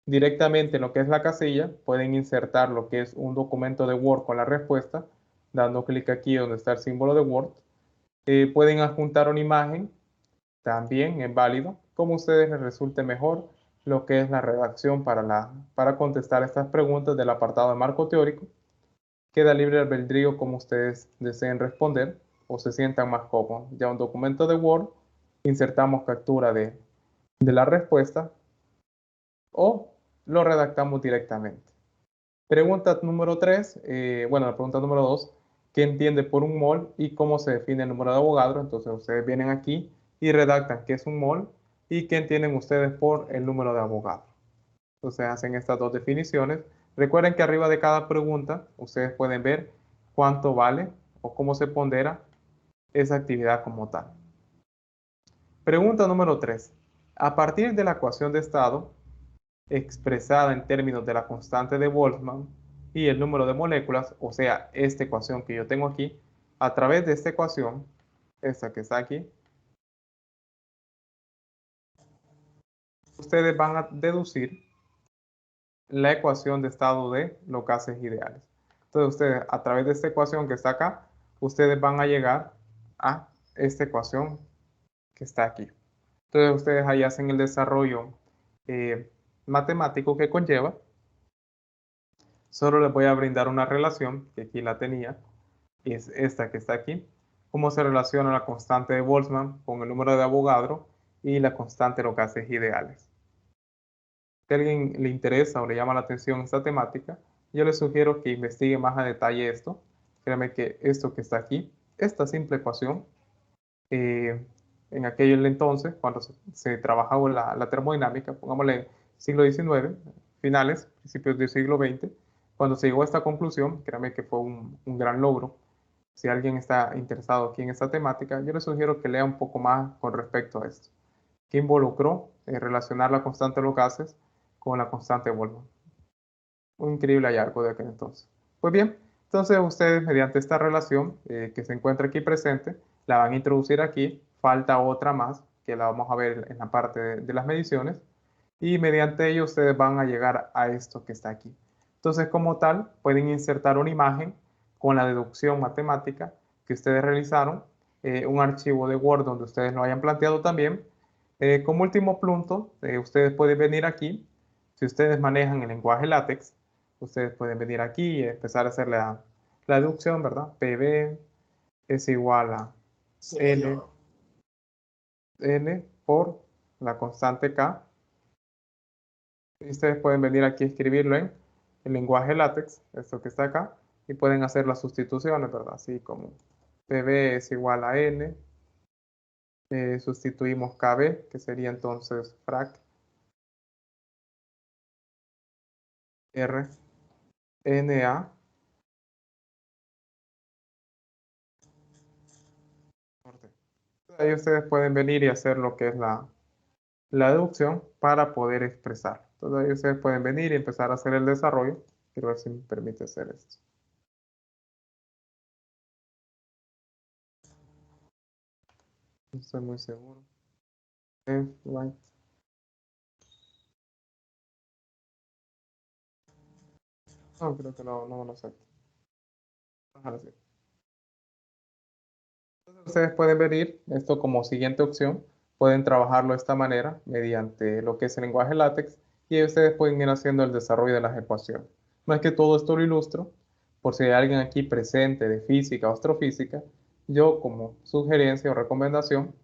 directamente en lo que es la casilla. Pueden insertar lo que es un documento de Word con la respuesta, dando clic aquí donde está el símbolo de Word. Pueden adjuntar una imagen, también es válido, como a ustedes les resulte mejor lo que es la redacción para contestar estas preguntas del apartado de marco teórico. Queda libre albedrío como ustedes deseen responder o se sientan más cómodos. Ya un documento de Word, insertamos captura de la respuesta o lo redactamos directamente. Pregunta número 3, la pregunta número 2, ¿qué entiende por un mol y cómo se define el número de Avogadro? Entonces ustedes vienen aquí y redactan qué es un mol y qué entienden ustedes por el número de Avogadro. Entonces hacen estas dos definiciones. Recuerden que arriba de cada pregunta ustedes pueden ver cuánto vale o cómo se pondera esa actividad como tal. Pregunta número 3. A partir de la ecuación de estado, expresada en términos de la constante de Boltzmann y el número de moléculas, o sea, esta ecuación que yo tengo aquí, a través de esta ecuación, esta que está aquí, ustedes van a deducir la ecuación de estado de los gases ideales. Entonces ustedes, a través de esta ecuación que está acá, ustedes van a llegar a esta ecuación que está aquí. Entonces ustedes ahí hacen el desarrollo matemático que conlleva. Solo les voy a brindar una relación, que aquí la tenía, y es esta que está aquí. Cómo se relaciona la constante de Boltzmann con el número de Avogadro y la constante de los gases ideales. Si a alguien le interesa o le llama la atención esta temática, yo le sugiero que investigue más a detalle esto. Créanme que esto que está aquí, esta simple ecuación, eh, en aquel entonces, cuando se trabajaba la termodinámica, pongámosle siglo XIX, finales, principios del siglo XX, cuando se llegó a esta conclusión, créanme que fue un gran logro. Si alguien está interesado aquí en esta temática, yo le sugiero que lea un poco más con respecto a esto. ¿Qué involucró relacionar la constante de los gases con la constante de Boltzmann? Un increíble hallazgo de aquel entonces. Pues bien, entonces ustedes mediante esta relación que se encuentra aquí presente, la van a introducir aquí. Falta otra más que la vamos a ver en la parte de las mediciones. Y mediante ello ustedes van a llegar a esto que está aquí. Entonces, como tal, pueden insertar una imagen con la deducción matemática que ustedes realizaron, un archivo de Word donde ustedes lo hayan planteado también. Como último punto, ustedes pueden venir aquí. Si ustedes manejan el lenguaje LaTeX, ustedes pueden venir aquí y empezar a hacer la deducción, ¿verdad? PB es igual a L, N por la constante K. Y ustedes pueden venir aquí a escribirlo en el lenguaje LaTeX, esto que está acá, y pueden hacer las sustituciones, ¿verdad? Así como PB es igual a N, sustituimos KB, que sería entonces frac R, NA. Ahí ustedes pueden venir y hacer lo que es la deducción para poder expresar. Entonces ahí ustedes pueden venir y empezar a hacer el desarrollo. Quiero ver si me permite hacer esto. No estoy muy seguro. Right. No, creo que no lo acepto. Ojalá sí. Entonces ustedes pueden venir esto como siguiente opción. Pueden trabajarlo de esta manera mediante lo que es el lenguaje LaTeX y ahí ustedes pueden ir haciendo el desarrollo de las ecuaciones. No es que todo esto lo ilustro, por si hay alguien aquí presente de física o astrofísica, yo como sugerencia o recomendación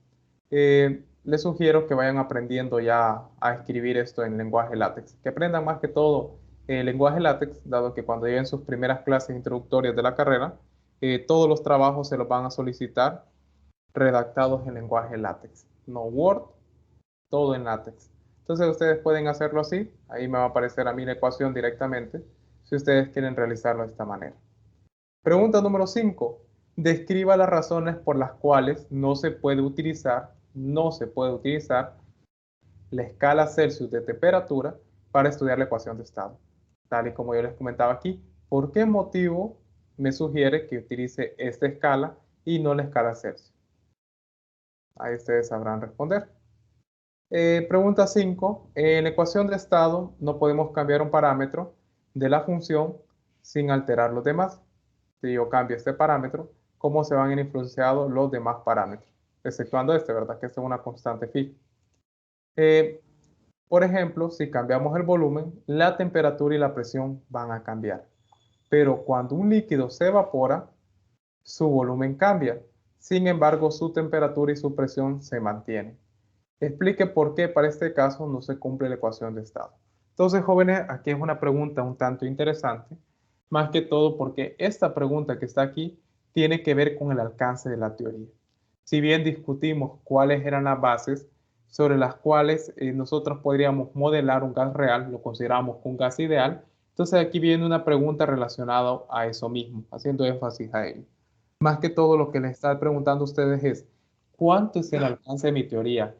les sugiero que vayan aprendiendo ya a escribir esto en lenguaje LaTeX, que aprendan más que todo el lenguaje LaTeX, dado que cuando lleguen sus primeras clases introductorias de la carrera, todos los trabajos se los van a solicitar redactados en lenguaje LaTeX, no Word, todo en LaTeX. Entonces ustedes pueden hacerlo así, ahí me va a aparecer a mí la ecuación directamente, si ustedes quieren realizarlo de esta manera. Pregunta número 5. Describa las razones por las cuales no se puede utilizar la escala Celsius de temperatura para estudiar la ecuación de estado. Tal y como yo les comentaba aquí, ¿por qué motivo me sugiere que utilice esta escala y no la escala Celsius? Ahí ustedes sabrán responder. Pregunta 5. En la ecuación de estado no podemos cambiar un parámetro de la función sin alterar los demás. Si yo cambio este parámetro, ¿cómo se van a ir influenciados los demás parámetros? Exceptuando este, ¿verdad? Que este es una constante fija. Eh, por ejemplo, si cambiamos el volumen, la temperatura y la presión van a cambiar. Pero cuando un líquido se evapora, su volumen cambia. Sin embargo, su temperatura y su presión se mantienen. Explique por qué para este caso no se cumple la ecuación de estado. Entonces, jóvenes, aquí es una pregunta un tanto interesante, más que todo porque esta pregunta que está aquí tiene que ver con el alcance de la teoría. Si bien discutimos cuáles eran las bases sobre las cuales nosotros podríamos modelar un gas real, lo consideramos un gas ideal, entonces aquí viene una pregunta relacionada a eso mismo, haciendo énfasis a ello. Más que todo lo que les está preguntando a ustedes es, ¿cuánto es el alcance de mi teoría?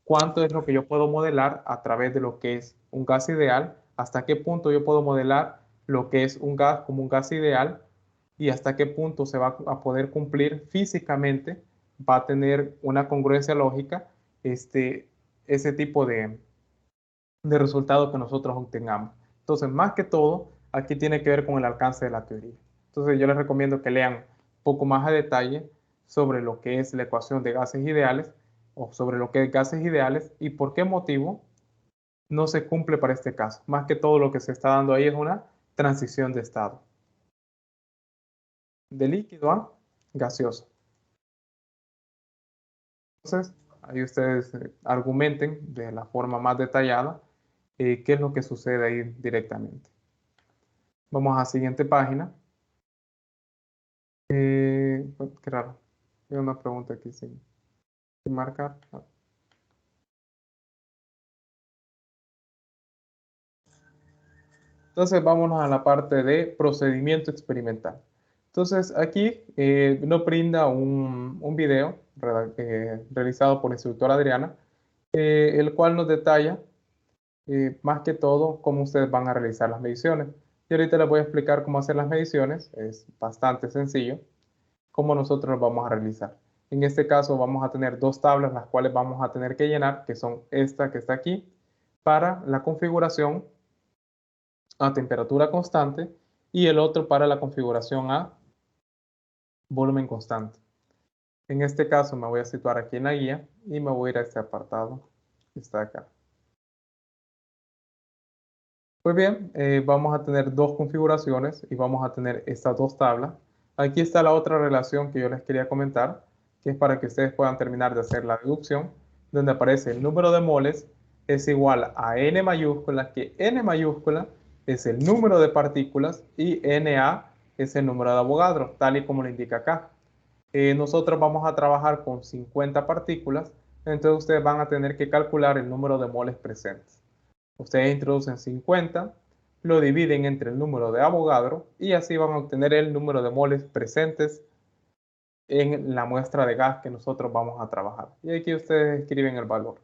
¿Cuánto es lo que yo puedo modelar a través de lo que es un gas ideal? ¿Hasta qué punto yo puedo modelar lo que es un gas como un gas ideal? ¿Y hasta qué punto se va a poder cumplir físicamente? Va a tener una congruencia lógica ese tipo de resultado que nosotros obtengamos. Entonces, más que todo, aquí tiene que ver con el alcance de la teoría. Entonces, yo les recomiendo que lean un poco más a detalle sobre lo que es la ecuación de gases ideales o sobre lo que es gases ideales y por qué motivo no se cumple para este caso. Más que todo lo que se está dando ahí es una transición de estado, de líquido a gaseoso. Entonces, ahí ustedes argumenten de la forma más detallada qué es lo que sucede ahí directamente. Vamos a la siguiente página. Qué raro. Hay una pregunta aquí sin marcar. Entonces vámonos a la parte de procedimiento experimental. Entonces aquí nos brinda un video realizado por la instructora Adriana, el cual nos detalla más que todo cómo ustedes van a realizar las mediciones. Y ahorita les voy a explicar cómo hacer las mediciones. Es bastante sencillo. Cómo nosotros lo vamos a realizar. En este caso vamos a tener dos tablas las cuales vamos a tener que llenar, que son esta que está aquí, para la configuración a temperatura constante y el otro para la configuración a volumen constante. En este caso me voy a situar aquí en la guía y me voy a ir a este apartado que está acá. Pues bien, vamos a tener dos configuraciones y vamos a tener estas dos tablas. Aquí está la otra relación que yo les quería comentar, que es para que ustedes puedan terminar de hacer la deducción, donde aparece el número de moles es igual a n mayúscula, que n mayúscula es el número de partículas y Na es el número de Avogadro, tal y como lo indica acá. Nosotros vamos a trabajar con 50 partículas, entonces ustedes van a tener que calcular el número de moles presentes. Ustedes introducen 50, lo dividen entre el número de Avogadro y así van a obtener el número de moles presentes en la muestra de gas que nosotros vamos a trabajar. Y aquí ustedes escriben el valor.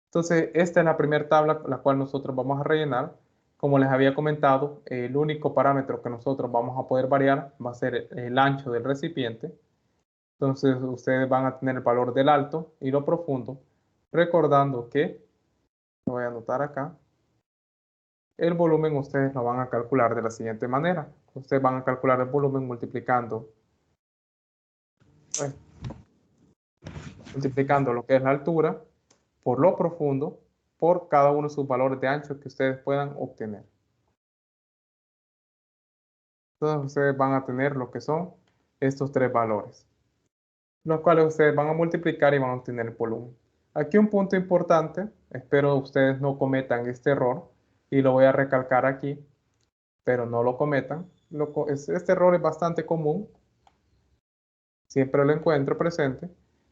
Entonces, esta es la primera tabla la cual nosotros vamos a rellenar. Como les había comentado, el único parámetro que nosotros vamos a poder variar va a ser el ancho del recipiente. Entonces, ustedes van a tener el valor del alto y lo profundo, recordando que, lo voy a anotar acá, el volumen ustedes lo van a calcular de la siguiente manera. Ustedes van a calcular el volumen pues, multiplicando lo que es la altura por lo profundo por cada uno de sus valores de ancho que ustedes puedan obtener. Entonces ustedes van a tener lo que son estos tres valores, los cuales ustedes van a multiplicar y van a obtener el volumen. Aquí un punto importante, espero ustedes no cometan este error y lo voy a recalcar aquí, pero no lo cometan. Este error es bastante común, siempre lo encuentro presente.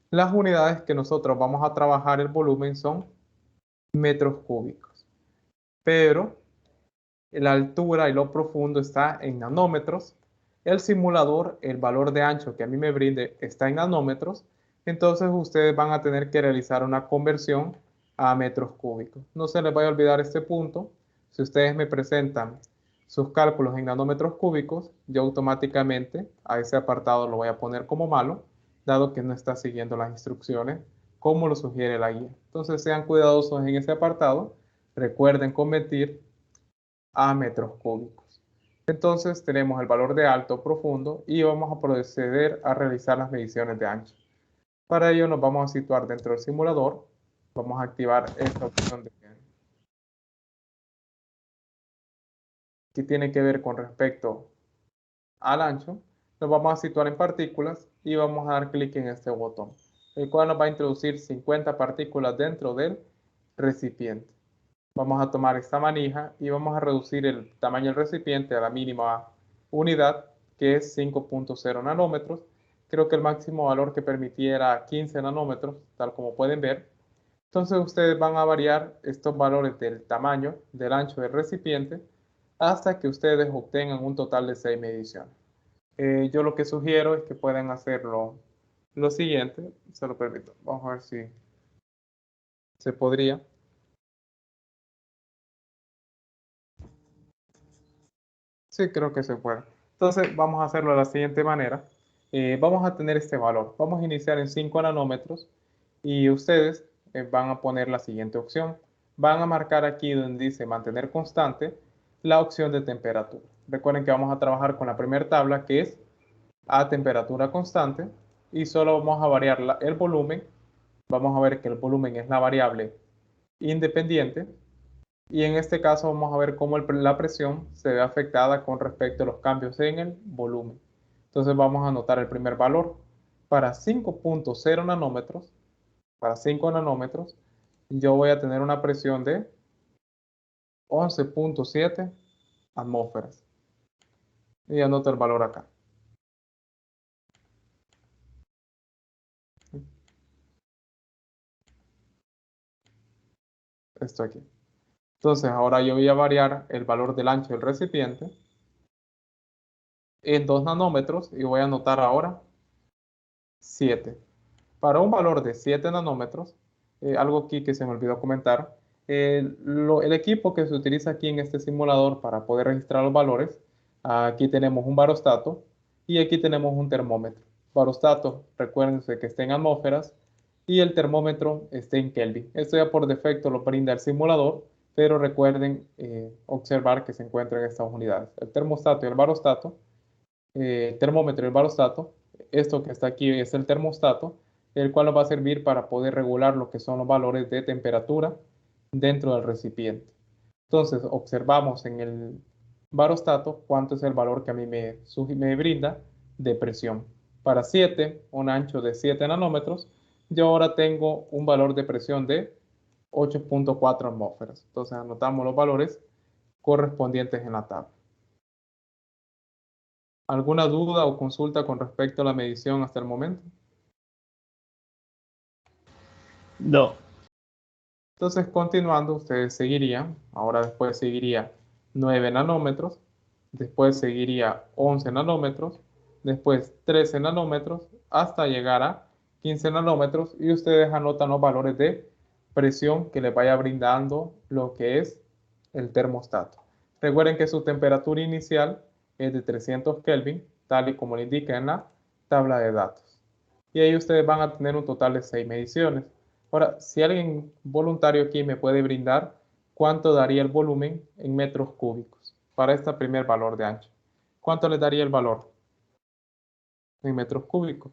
Las unidades que nosotros vamos a trabajar el volumen son metros cúbicos, pero la altura y lo profundo está en nanómetros. El simulador, el valor de ancho que a mí me brinde está en nanómetros, entonces ustedes van a tener que realizar una conversión a metros cúbicos. No se les vaya a olvidar este punto. Si ustedes me presentan sus cálculos en nanómetros cúbicos, yo automáticamente a ese apartado lo voy a poner como malo, dado que no está siguiendo las instrucciones como lo sugiere la guía. Entonces sean cuidadosos en ese apartado. Recuerden convertir a metros cúbicos. Entonces tenemos el valor de alto, profundo y vamos a proceder a realizar las mediciones de ancho. Para ello nos vamos a situar dentro del simulador. Vamos a activar esta opción que tiene que ver con respecto al ancho. Nos vamos a situar en partículas y vamos a dar clic en este botón, el cual nos va a introducir 50 partículas dentro del recipiente. Vamos a tomar esta manija y vamos a reducir el tamaño del recipiente a la mínima unidad, que es 5.0 nanómetros. Creo que el máximo valor que permitía era 15 nanómetros, tal como pueden ver. Entonces ustedes van a variar estos valores del tamaño, del ancho del recipiente, hasta que ustedes obtengan un total de 6 mediciones. Yo lo que sugiero es que pueden hacerlo lo siguiente, se lo permito. Vamos a ver si se podría. Sí, creo que se puede. Entonces vamos a hacerlo de la siguiente manera. Vamos a tener este valor. Vamos a iniciar en 5 nanómetros y ustedes van a poner la siguiente opción. Van a marcar aquí donde dice mantener constante la opción de temperatura. Recuerden que vamos a trabajar con la primera tabla, que es a temperatura constante, y solo vamos a variar el volumen. Vamos a ver que el volumen es la variable independiente, y en este caso vamos a ver cómo la presión se ve afectada con respecto a los cambios en el volumen. Entonces vamos a anotar el primer valor. Para 5.0 nanómetros, para 5 nanómetros, yo voy a tener una presión de 11.7 atmósferas. Y anoto el valor acá. Esto aquí. Entonces ahora yo voy a variar el valor del ancho del recipiente en 2 nanómetros y voy a anotar ahora 7. Para un valor de 7 nanómetros, algo aquí que se me olvidó comentar, el equipo que se utiliza aquí en este simulador para poder registrar los valores, aquí tenemos un barostato y aquí tenemos un termómetro. Barostato, recuérdense que está en atmósferas, y el termómetro está en Kelvin. Esto ya por defecto lo brinda el simulador, pero recuerden observar que se encuentra en estas unidades. El termostato y el barostato, termómetro y el barostato, esto que está aquí es el termostato, el cual nos va a servir para poder regular lo que son los valores de temperatura dentro del recipiente. Entonces, observamos en el barostato cuánto es el valor que a mí me brinda de presión. Para 7, un ancho de 7 nanómetros, yo ahora tengo un valor de presión de 8.4 atmósferas. Entonces, anotamos los valores correspondientes en la tabla. ¿Alguna duda o consulta con respecto a la medición hasta el momento? No. Entonces, continuando, ustedes seguirían, ahora después seguiría 9 nanómetros, después seguiría 11 nanómetros, después 13 nanómetros, hasta llegar a 15 nanómetros, y ustedes anotan los valores de presión que les vaya brindando lo que es el termostato. Recuerden que su temperatura inicial es de 300 Kelvin, tal y como le indica en la tabla de datos. Y ahí ustedes van a tener un total de 6 mediciones. Ahora, si alguien voluntario aquí me puede brindar cuánto daría el volumen en metros cúbicos para este primer valor de ancho. ¿Cuánto le daría el valor en metros cúbicos?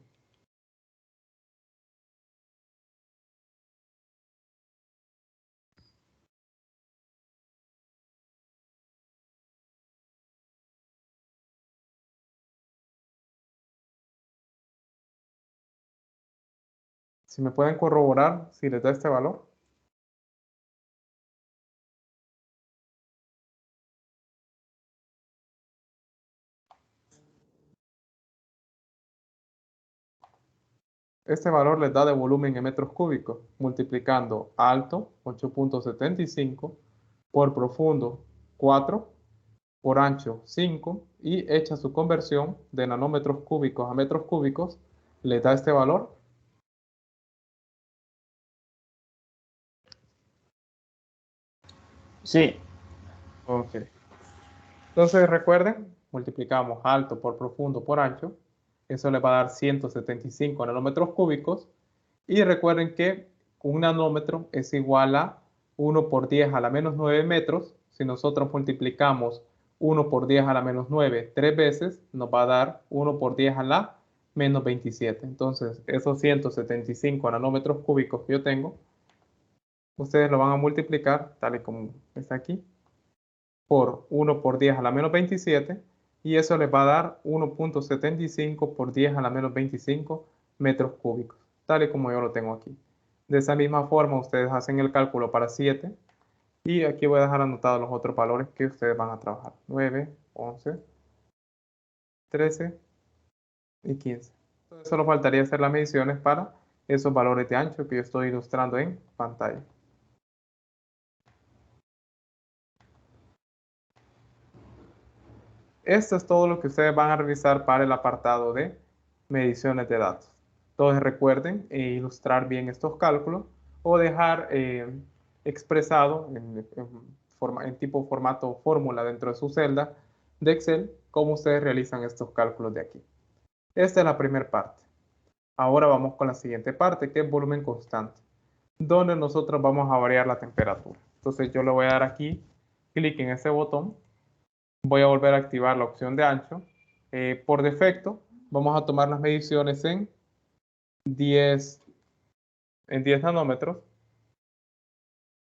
Si me pueden corroborar si les da este valor. Este valor les da de volumen en metros cúbicos, multiplicando alto 8.75 por profundo 4 por ancho 5 y hecha su conversión de nanómetros cúbicos a metros cúbicos, les da este valor. Sí. Ok. Entonces recuerden, multiplicamos alto por profundo por ancho. Eso le va a dar 175 nanómetros cúbicos. Y recuerden que un nanómetro es igual a 1 por 10 a la menos 9 metros. Si nosotros multiplicamos 1 por 10 a la menos 9 tres veces, nos va a dar 1 por 10 a la menos 27. Entonces, esos 175 nanómetros cúbicos que yo tengo Ustedes lo van a multiplicar, tal y como está aquí, por 1 por 10 a la menos 27, y eso les va a dar 1.75 por 10 a la menos 25 metros cúbicos, tal y como yo lo tengo aquí. De esa misma forma, ustedes hacen el cálculo para 7, y aquí voy a dejar anotados los otros valores que ustedes van a trabajar. 9, 11, 13 y 15. Entonces solo faltaría hacer las mediciones para esos valores de ancho que yo estoy ilustrando en pantalla. Esto es todo lo que ustedes van a realizar para el apartado de mediciones de datos. Entonces recuerden ilustrar bien estos cálculos o dejar expresado en tipo formato fórmula dentro de su celda de Excel cómo ustedes realizan estos cálculos de aquí. Esta es la primera parte. Ahora vamos con la siguiente parte, que es volumen constante, donde nosotros vamos a variar la temperatura. Entonces yo le voy a dar aquí clic en ese botón. Voy a volver a activar la opción de ancho. Por defecto, vamos a tomar las mediciones en 10 nanómetros.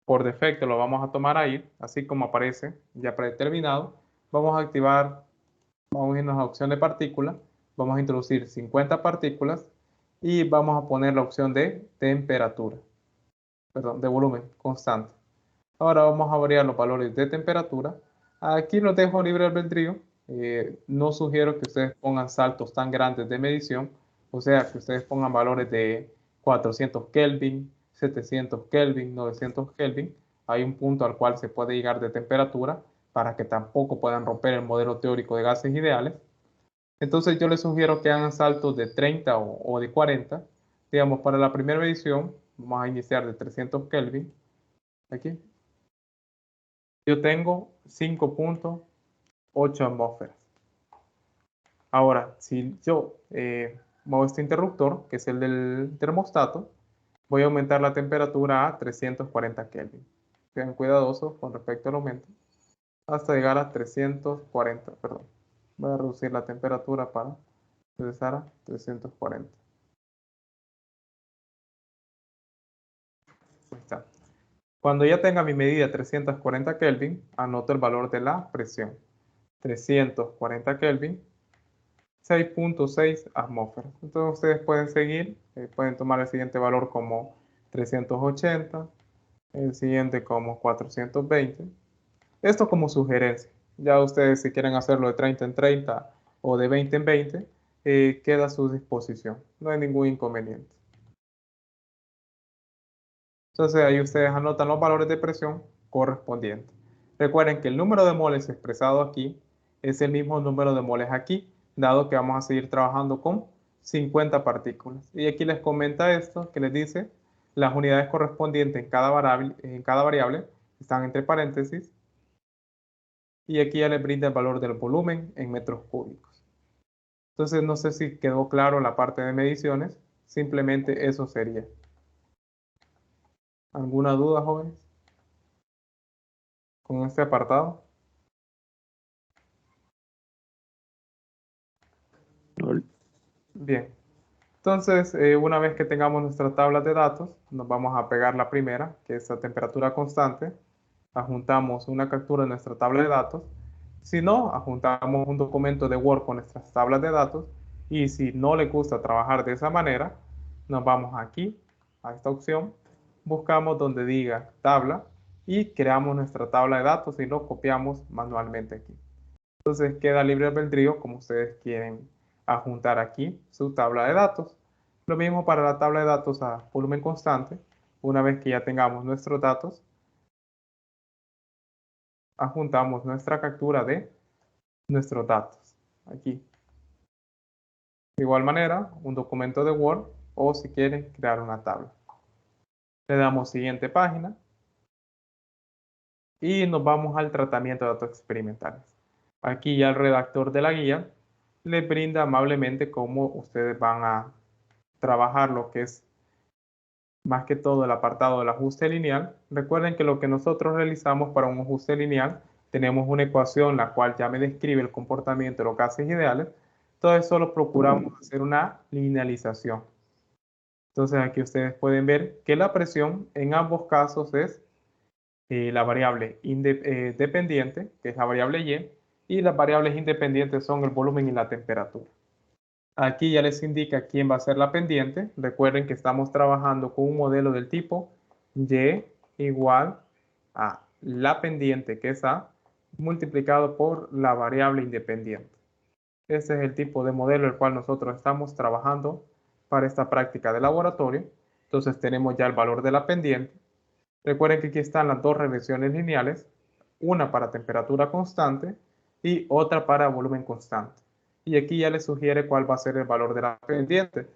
Por defecto lo vamos a tomar ahí, así como aparece ya predeterminado. Vamos a activar, vamos a irnos a opción de partículas. Vamos a introducir 50 partículas y vamos a poner la opción de temperatura, perdón, de volumen constante. Ahora vamos a variar los valores de temperatura. Aquí los dejo libre albedrío. No sugiero que ustedes pongan saltos tan grandes de medición, o sea, que ustedes pongan valores de 400 Kelvin, 700 Kelvin, 900 Kelvin. Hay un punto al cual se puede llegar de temperatura para que tampoco puedan romper el modelo teórico de gases ideales. Entonces yo les sugiero que hagan saltos de 30 o de 40. Digamos, para la primera medición, vamos a iniciar de 300 Kelvin. Aquí. Yo tengo 5.8 atmósferas. Ahora, si yo muevo este interruptor, que es el del termostato, voy a aumentar la temperatura a 340 Kelvin. Sean cuidadosos con respecto al aumento, hasta llegar a 340, perdón. Voy a reducir la temperatura para regresar a 340. Ahí está. Cuando ya tenga mi medida 340 Kelvin, anoto el valor de la presión. 340 Kelvin, 6.6 atmósferas. Entonces ustedes pueden seguir, pueden tomar el siguiente valor como 380, el siguiente como 420. Esto como sugerencia. Ya ustedes si quieren hacerlo de 30 en 30 o de 20 en 20, queda a su disposición. No hay ningún inconveniente. Entonces ahí ustedes anotan los valores de presión correspondientes. Recuerden que el número de moles expresado aquí es el mismo número de moles aquí, dado que vamos a seguir trabajando con 50 partículas. Y aquí les comenta esto, que les dice las unidades correspondientes en cada variable están entre paréntesis. Y aquí ya les brinda el valor del volumen en metros cúbicos. Entonces no sé si quedó claro la parte de mediciones, simplemente eso sería. ¿Alguna duda, jóvenes, con este apartado? Bien, entonces una vez que tengamos nuestra tabla de datos, nos vamos a pegar la primera, que es la temperatura constante, adjuntamos una captura de nuestra tabla de datos, si no, adjuntamos un documento de Word con nuestras tablas de datos, y si no les gusta trabajar de esa manera, nos vamos aquí, a esta opción, buscamos donde diga tabla, y creamos nuestra tabla de datos y lo copiamos manualmente aquí. Entonces queda libre albedrío como ustedes quieren adjuntar aquí su tabla de datos. Lo mismo para la tabla de datos a volumen constante. Una vez que ya tengamos nuestros datos, adjuntamos nuestra captura de nuestros datos aquí. De igual manera, un documento de Word o si quieren crear una tabla. Le damos siguiente página y nos vamos al tratamiento de datos experimentales. Aquí ya el redactor de la guía les brinda amablemente cómo ustedes van a trabajar lo que es más que todo el apartado del ajuste lineal. Recuerden que lo que nosotros realizamos para un ajuste lineal, tenemos una ecuación la cual ya me describe el comportamiento de los gases ideales. Entonces solo procuramos hacer una linealización. Entonces aquí ustedes pueden ver que la presión en ambos casos es la variable dependiente, que es la variable y las variables independientes son el volumen y la temperatura. Aquí ya les indica quién va a ser la pendiente. Recuerden que estamos trabajando con un modelo del tipo Y igual a la pendiente, que es A, multiplicado por la variable independiente. Este es el tipo de modelo el cual nosotros estamos trabajando para esta práctica de laboratorio. Entonces tenemos ya el valor de la pendiente. Recuerden que aquí están las dos regresiones lineales, una para temperatura constante y otra para volumen constante. Y aquí ya les sugiere cuál va a ser el valor de la pendiente.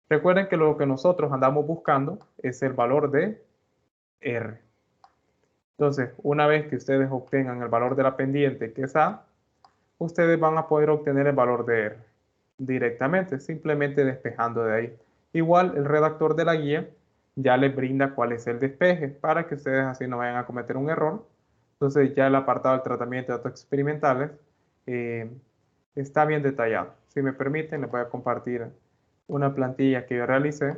Recuerden que lo que nosotros andamos buscando es el valor de R. Entonces, una vez que ustedes obtengan el valor de la pendiente, que es A, ustedes van a poder obtener el valor de R directamente, simplemente despejando de ahí. Igual el redactor de la guía ya les brinda cuál es el despeje para que ustedes así no vayan a cometer un error. Entonces ya el apartado del tratamiento de datos experimentales eh, está bien detallado. Si me permiten, les voy a compartir una plantilla que yo realicé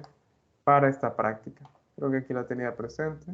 para esta práctica. Creo que aquí la tenía presente.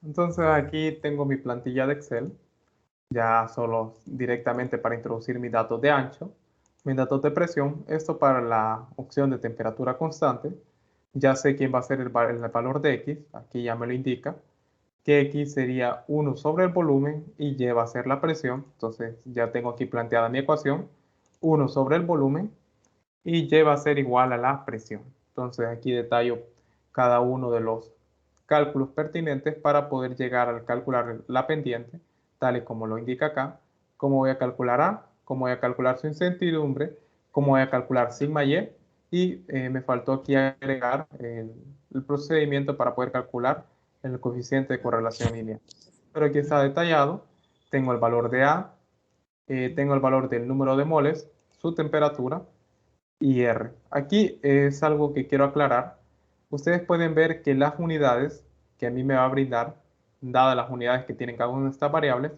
Entonces aquí tengo mi plantilla de Excel, ya solo directamente para introducir mis datos de ancho, mis datos de presión, esto para la opción de temperatura constante. Ya sé quién va a ser el valor de X, aquí ya me lo indica, que X sería 1 sobre el volumen y Y va a ser la presión. Entonces ya tengo aquí planteada mi ecuación, 1 sobre el volumen y Y va a ser igual a la presión. Entonces aquí detallo cada uno de los cálculos pertinentes para poder llegar al calcular la pendiente, tal y como lo indica acá, cómo voy a calcular A, cómo voy a calcular su incertidumbre, cómo voy a calcular sigma y me faltó aquí agregar el procedimiento para poder calcular el coeficiente de correlación lineal. Pero aquí está detallado, tengo el valor de A, tengo el valor del número de moles, su temperatura, y R. Aquí es algo que quiero aclarar. Ustedes pueden ver que las unidades que a mí me va a brindar, dadas las unidades que tienen cada una de estas variables,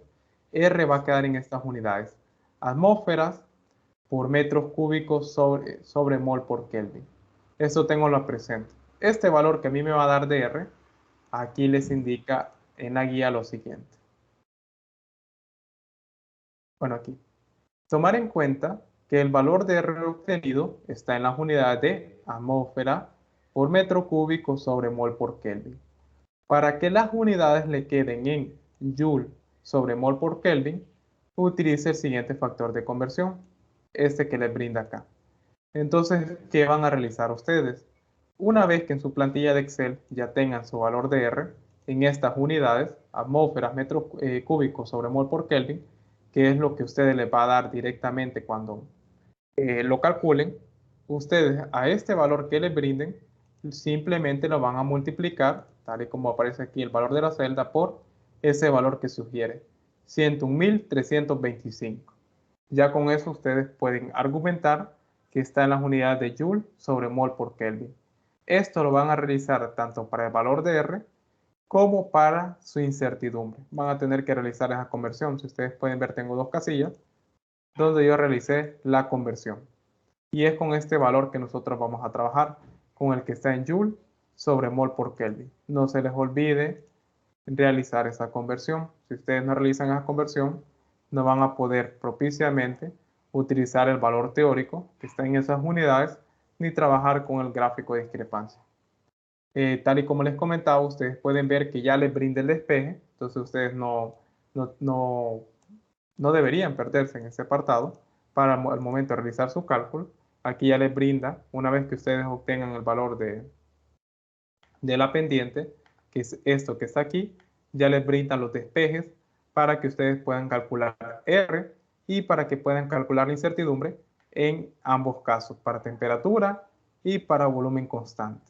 R va a quedar en estas unidades. Atmósferas por metros cúbicos sobre mol por Kelvin. Esto tengo lo presente. Este valor que a mí me va a dar de R, aquí les indica en la guía lo siguiente. Bueno, aquí. Tomar en cuenta que el valor de R obtenido está en las unidades de atmósfera por metro cúbico sobre mol por Kelvin. Para que las unidades le queden en Joule sobre mol por Kelvin, utilice el siguiente factor de conversión, este que les brinda acá. Entonces, ¿qué van a realizar ustedes? Una vez que en su plantilla de Excel ya tengan su valor de R en estas unidades, atmósferas, metros cúbicos sobre mol por Kelvin, que es lo que ustedes les va a dar directamente cuando lo calculen, ustedes a este valor que les brinden, simplemente lo van a multiplicar, tal y como aparece aquí el valor de la celda, por ese valor que sugiere, 101.325. Ya con eso ustedes pueden argumentar que está en las unidades de Joule sobre mol por Kelvin. Esto lo van a realizar tanto para el valor de R como para su incertidumbre. Van a tener que realizar esa conversión. Si ustedes pueden ver, tengo dos casillas donde yo realicé la conversión. Y es con este valor que nosotros vamos a trabajar, con el que está en Joule sobre mol por Kelvin. No se les olvide realizar esa conversión. Si ustedes no realizan esa conversión, no van a poder propiciamente utilizar el valor teórico que está en esas unidades, ni trabajar con el gráfico de discrepancia. Tal y como les comentaba, ustedes pueden ver que ya les brinda el despeje, entonces ustedes no no deberían perderse en ese apartado para el momento de realizar su cálculo. Aquí ya les brinda, una vez que ustedes obtengan el valor de la pendiente, que es esto que está aquí, ya les brinda los despejes para que ustedes puedan calcular R y para que puedan calcular la incertidumbre en ambos casos, para temperatura y para volumen constante.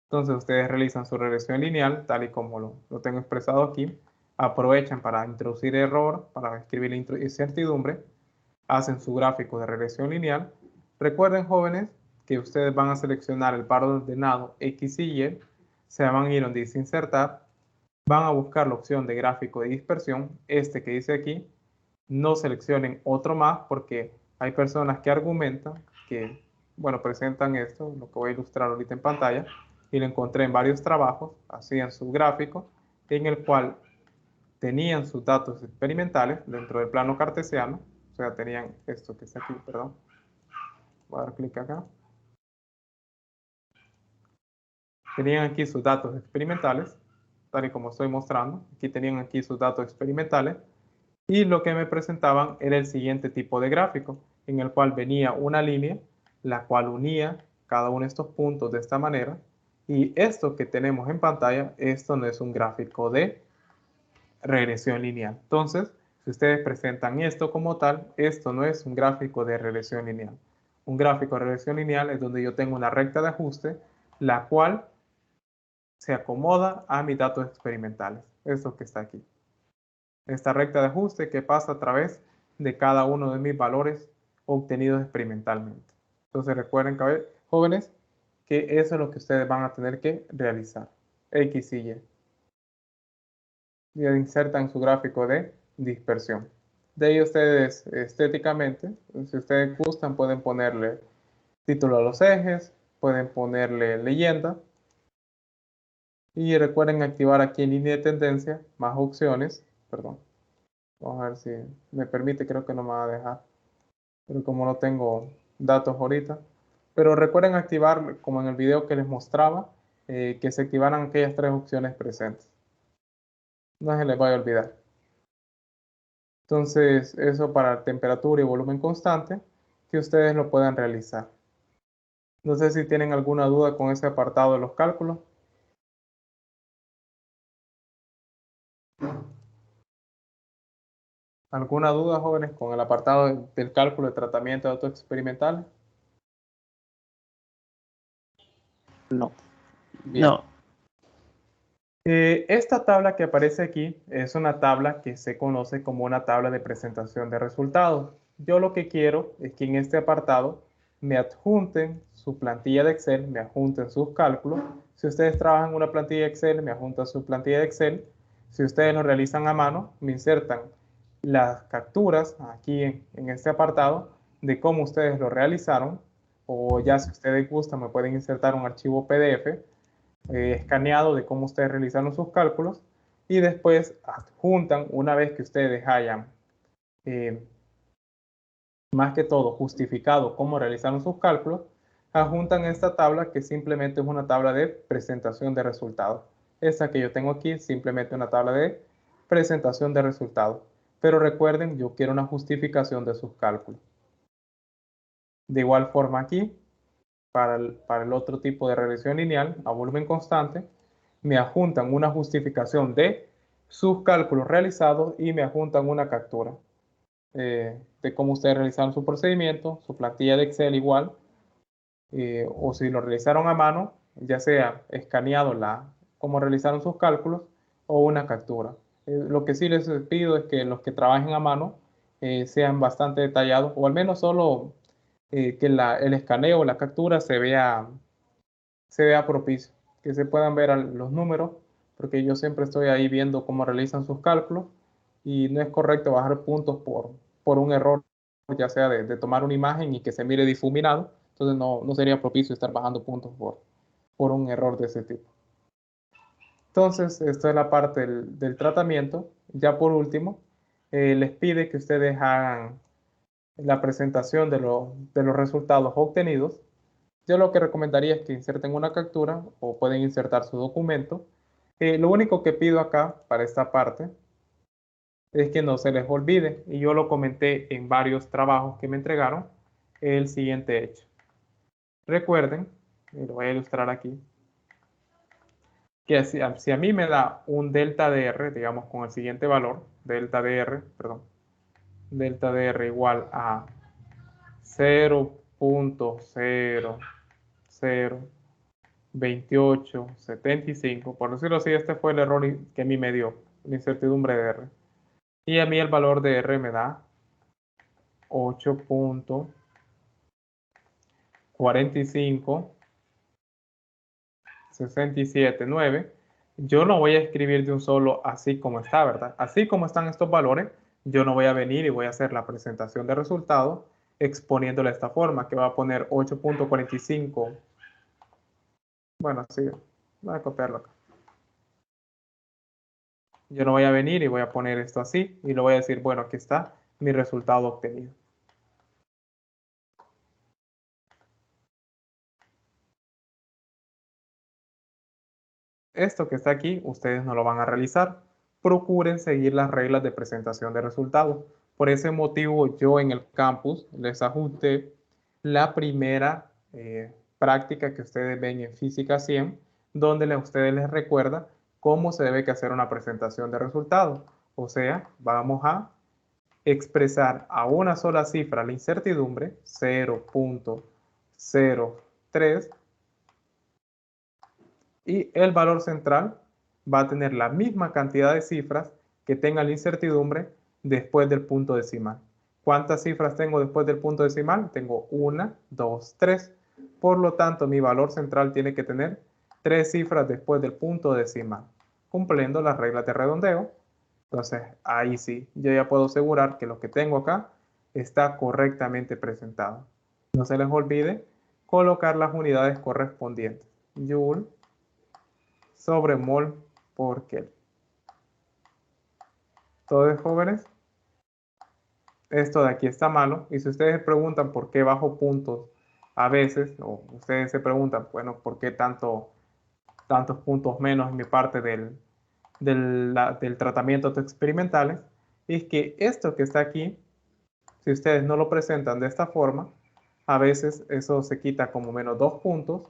Entonces ustedes realizan su regresión lineal, tal y como lo tengo expresado aquí, aprovechan para introducir error, para escribir la incertidumbre, hacen su gráfico de regresión lineal. Recuerden, jóvenes, que ustedes van a seleccionar el par ordenado X y Y, se van a ir donde dice insertar, van a buscar la opción de gráfico de dispersión, este que dice aquí, no seleccionen otro más porque hay personas que argumentan que, bueno, presentan esto, lo que voy a ilustrar ahorita en pantalla, y lo encontré en varios trabajos, hacían su gráfico, en el cual tenían sus datos experimentales dentro del plano cartesiano, o sea, tenían esto que está aquí, perdón, voy a dar clic acá, tenían aquí sus datos experimentales, tal y como estoy mostrando, aquí tenían aquí sus datos experimentales, y lo que me presentaban era el siguiente tipo de gráfico, en el cual venía una línea, la cual unía cada uno de estos puntos de esta manera, y esto que tenemos en pantalla, esto no es un gráfico de regresión lineal. Entonces, si ustedes presentan esto como tal, esto no es un gráfico de regresión lineal. Un gráfico de regresión lineal es donde yo tengo una recta de ajuste, la cual se acomoda a mis datos experimentales. Esto que está aquí. Esta recta de ajuste que pasa a través de cada uno de mis valores obtenidos experimentalmente. Entonces recuerden, jóvenes, que eso es lo que ustedes van a tener que realizar. X y Y. Y insertan su gráfico de dispersión. De ahí ustedes estéticamente, si ustedes gustan, pueden ponerle título a los ejes, pueden ponerle leyenda. Y recuerden activar aquí en línea de tendencia más opciones. Perdón. Vamos a ver si me permite, creo que no me va a dejar. Pero como no tengo datos ahorita. Pero recuerden activar, como en el video que les mostraba, que se activaran aquellas tres opciones presentes. No se les vaya a olvidar. Entonces, eso para temperatura y volumen constante, que ustedes lo puedan realizar. No sé si tienen alguna duda con ese apartado de los cálculos. ¿Alguna duda, jóvenes, con el apartado del cálculo de tratamiento de datos experimentales? No. Bien. No. Esta tabla que aparece aquí es una tabla que se conoce como una tabla de presentación de resultados. Yo lo que quiero es que en este apartado me adjunten su plantilla de Excel, me adjunten sus cálculos. Si ustedes trabajan en una plantilla de Excel, me adjuntan su plantilla de Excel. Si ustedes lo realizan a mano, me insertan las capturas aquí en este apartado de cómo ustedes lo realizaron. O ya si ustedes gustan, me pueden insertar un archivo PDF escaneado de cómo ustedes realizaron sus cálculos y después adjuntan, una vez que ustedes hayan eh, más que todo justificado cómo realizaron sus cálculos, adjuntan esta tabla que simplemente es una tabla de presentación de resultados. Esta que yo tengo aquí es simplemente una tabla de presentación de resultados. Pero recuerden, yo quiero una justificación de sus cálculos. De igual forma aquí, para el otro tipo de regresión lineal a volumen constante, me adjuntan una justificación de sus cálculos realizados y me adjuntan una captura de cómo ustedes realizaron su procedimiento, su plantilla de Excel igual, o si lo realizaron a mano, ya sea escaneado cómo realizaron sus cálculos o una captura. Lo que sí les pido es que los que trabajen a mano sean bastante detallados o al menos solo que el escaneo o la captura se vea propicio, que se puedan ver los números, porque yo siempre estoy ahí viendo cómo realizan sus cálculos y no es correcto bajar puntos por un error, ya sea de tomar una imagen y que se mire difuminado, entonces no sería propicio estar bajando puntos por un error de ese tipo. Entonces, esto es la parte del tratamiento. Ya por último, les pide que ustedes hagan la presentación de los resultados obtenidos. Yo lo que recomendaría es que inserten una captura o pueden insertar su documento. Lo único que pido acá para esta parte es que no se les olvide, y yo lo comenté en varios trabajos que me entregaron, el siguiente hecho. Recuerden, y lo voy a ilustrar aquí, que si a mí me da un delta de R, digamos con el siguiente valor, delta de R, perdón, delta de R igual a 0.002875, por decirlo así, este fue el error que a mí me dio, la incertidumbre de R. Y a mí el valor de R me da 8.45679. Yo no voy a escribir de un solo así como está, ¿verdad? Así como están estos valores, yo no voy a venir y voy a hacer la presentación de resultados exponiéndole de esta forma, que va a poner 8.45. Bueno, sí, voy a copiarlo acá. Yo no voy a venir y voy a poner esto así y lo voy a decir, bueno, aquí está mi resultado obtenido. Esto que está aquí, ustedes no lo van a realizar. Procuren seguir las reglas de presentación de resultados. Por ese motivo, yo en el campus les ajusté la primera práctica que ustedes ven en Física 100, donde a ustedes les recuerda cómo se debe que hacer una presentación de resultados. O sea, vamos a expresar a una sola cifra la incertidumbre, 0.03, y el valor central va a tener la misma cantidad de cifras que tenga la incertidumbre después del punto decimal. ¿Cuántas cifras tengo después del punto decimal? Tengo 1, 2, 3. Por lo tanto, mi valor central tiene que tener 3 cifras después del punto decimal, cumpliendo las reglas de redondeo. Entonces, ahí sí, yo ya puedo asegurar que lo que tengo acá está correctamente presentado. No se les olvide colocar las unidades correspondientes. Joule sobre mol por Kelvin. Todos jóvenes, esto de aquí está malo. Y si ustedes se preguntan por qué bajo puntos a veces, o ustedes se preguntan, bueno, ¿por qué tantos puntos menos en mi parte del tratamiento de experimentales? Es que esto que está aquí, si ustedes no lo presentan de esta forma, a veces eso se quita como menos 2 puntos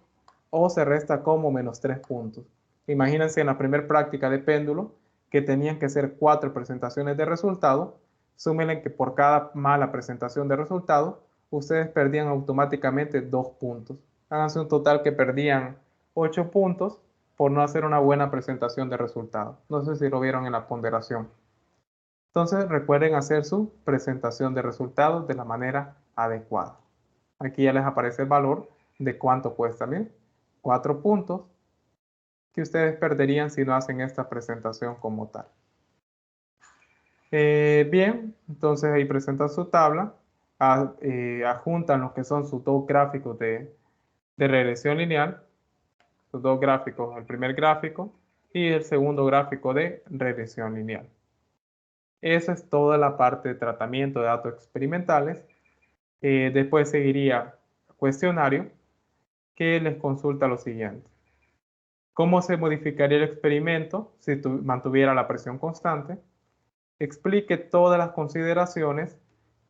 o se resta como menos 3 puntos. Imagínense en la primera práctica de péndulo que tenían que hacer 4 presentaciones de resultado. Súmenle que por cada mala presentación de resultado, ustedes perdían automáticamente 2 puntos. Háganse un total que perdían 8 puntos por no hacer una buena presentación de resultado. No sé si lo vieron en la ponderación. Entonces recuerden hacer su presentación de resultados de la manera adecuada. Aquí ya les aparece el valor de cuánto cuesta. Bien, 4 puntos que ustedes perderían si no hacen esta presentación como tal. Bien, entonces ahí presentan su tabla, adjuntan lo que son sus dos gráficos de regresión lineal, sus dos gráficos, el primer gráfico y el segundo gráfico de regresión lineal. Esa es toda la parte de tratamiento de datos experimentales. Después seguiría cuestionario que les consulta lo siguiente. ¿Cómo se modificaría el experimento si mantuviera la presión constante? Explique todas las consideraciones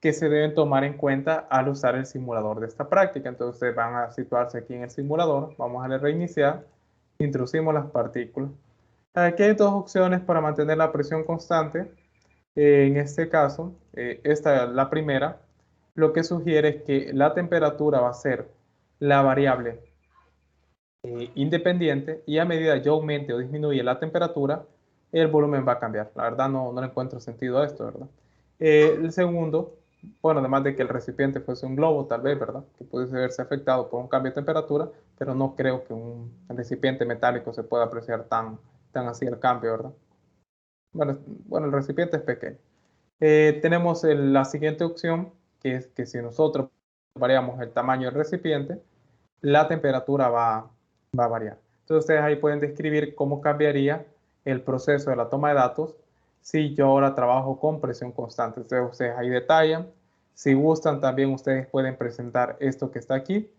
que se deben tomar en cuenta al usar el simulador de esta práctica. Entonces ustedes van a situarse aquí en el simulador. Vamos a reiniciar. Introducimos las partículas. Aquí hay dos opciones para mantener la presión constante. En este caso, esta es la primera. Lo que sugiere es que la temperatura va a ser la variable independiente y a medida yo aumente o disminuye la temperatura, el volumen va a cambiar. La verdad no le encuentro sentido a esto, ¿verdad? El segundo, bueno, además de que el recipiente fuese un globo, tal vez, ¿verdad? Que pudiese verse afectado por un cambio de temperatura, pero no creo que un recipiente metálico se pueda apreciar tan así el cambio, ¿verdad? Bueno, el recipiente es pequeño. Tenemos la siguiente opción, que es que si nosotros variamos el tamaño del recipiente, la temperatura va a variar. Entonces ustedes ahí pueden describir cómo cambiaría el proceso de la toma de datos si yo ahora trabajo con presión constante. Entonces ustedes ahí detallan. Si gustan, también ustedes pueden presentar esto que está aquí,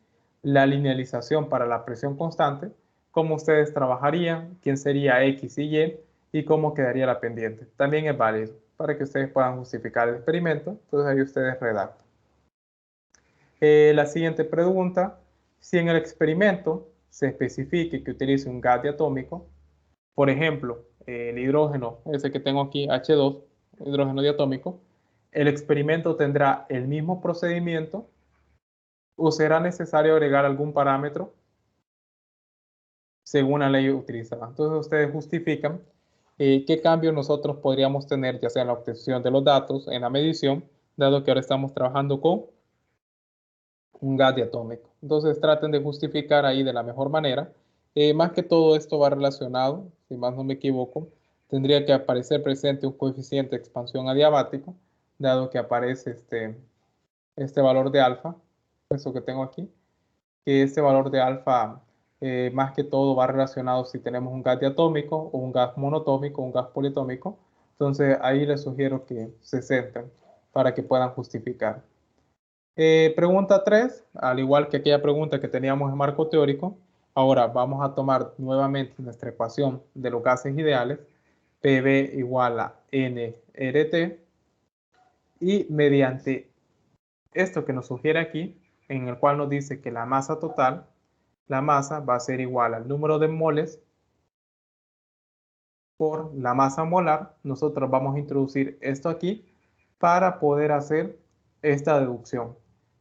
la linealización para la presión constante, cómo ustedes trabajarían, quién sería X y Y cómo quedaría la pendiente. También es válido. para que ustedes puedan justificar el experimento. Entonces ahí ustedes redactan. La siguiente pregunta, si en el experimento se especifique que utilice un gas diatómico, por ejemplo, el hidrógeno, ese que tengo aquí, H2, hidrógeno diatómico, ¿el experimento tendrá el mismo procedimiento o será necesario agregar algún parámetro según la ley utilizada? Entonces ustedes justifican qué cambios nosotros podríamos tener, ya sea en la obtención de los datos, en la medición, dado que ahora estamos trabajando con un gas diatómico. Entonces traten de justificar ahí de la mejor manera. Más que todo esto va relacionado, si más no me equivoco, tendría que aparecer presente un coeficiente de expansión adiabático, dado que aparece este valor de alfa, eso que tengo aquí, que este valor de alfa más que todo va relacionado si tenemos un gas diatómico o un gas monotómico, un gas poliatómico. Entonces ahí les sugiero que se centren para que puedan justificar. Pregunta 3, al igual que aquella pregunta que teníamos en marco teórico, ahora vamos a tomar nuevamente nuestra ecuación de los gases ideales, PV igual a nRT, y mediante esto que nos sugiere aquí, en el cual nos dice que la masa total, la masa va a ser igual al número de moles por la masa molar, nosotros vamos a introducir esto aquí para poder hacer esta deducción,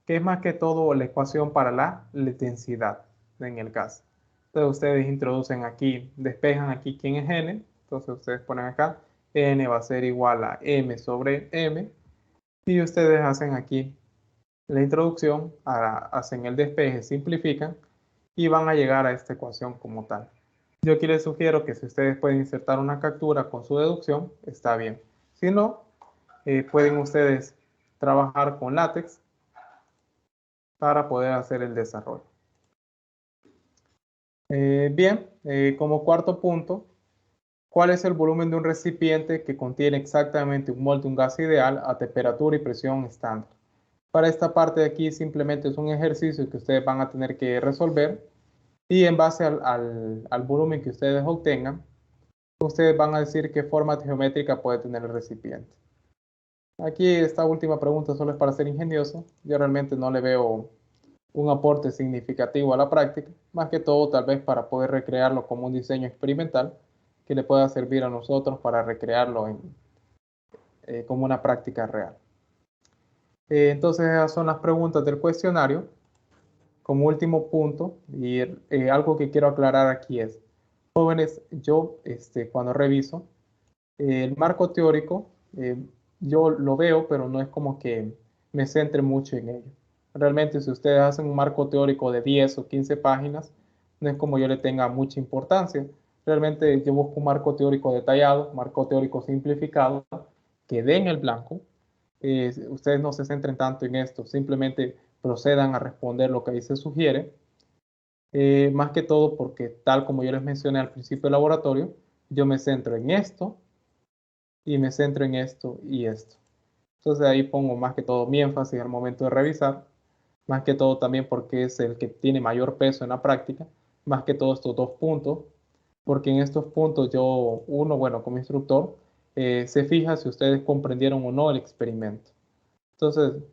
que es más que todo la ecuación para la densidad en el gas. Entonces ustedes introducen aquí, despejan aquí quién es n, entonces ustedes ponen acá, n va a ser igual a m sobre m, y ustedes hacen aquí la introducción, hacen el despeje, simplifican, y van a llegar a esta ecuación como tal. Yo aquí les sugiero que si ustedes pueden insertar una captura con su deducción, está bien. Si no, pueden ustedes trabajar con látex para poder hacer el desarrollo. Bien, como cuarto punto, ¿cuál es el volumen de un recipiente que contiene exactamente un mol de un gas ideal a temperatura y presión estándar? Para esta parte de aquí simplemente es un ejercicio que ustedes van a tener que resolver y en base al volumen que ustedes obtengan, ustedes van a decir qué forma geométrica puede tener el recipiente. Aquí esta última pregunta solo es para ser ingenioso. Yo realmente no le veo un aporte significativo a la práctica, más que todo tal vez para poder recrearlo como un diseño experimental que le pueda servir a nosotros para recrearlo como una práctica real. Entonces esas son las preguntas del cuestionario. Como último punto, y algo que quiero aclarar aquí es, jóvenes, yo cuando reviso el marco teórico, yo lo veo, pero no es como que me centre mucho en ello. Realmente, si ustedes hacen un marco teórico de 10 o 15 páginas, no es como yo le tenga mucha importancia. Realmente yo busco un marco teórico detallado, marco teórico simplificado, que dé en el blanco. Ustedes no se centren tanto en esto, simplemente procedan a responder lo que ahí se sugiere. Más que todo porque, tal como yo les mencioné al principio del laboratorio, yo me centro en esto y me centro en esto y esto. Entonces ahí pongo más que todo mi énfasis al momento de revisar, más que todo también porque es el que tiene mayor peso en la práctica, más que todo estos dos puntos, porque en estos puntos yo, uno, bueno, como instructor, se fija si ustedes comprendieron o no el experimento. Entonces,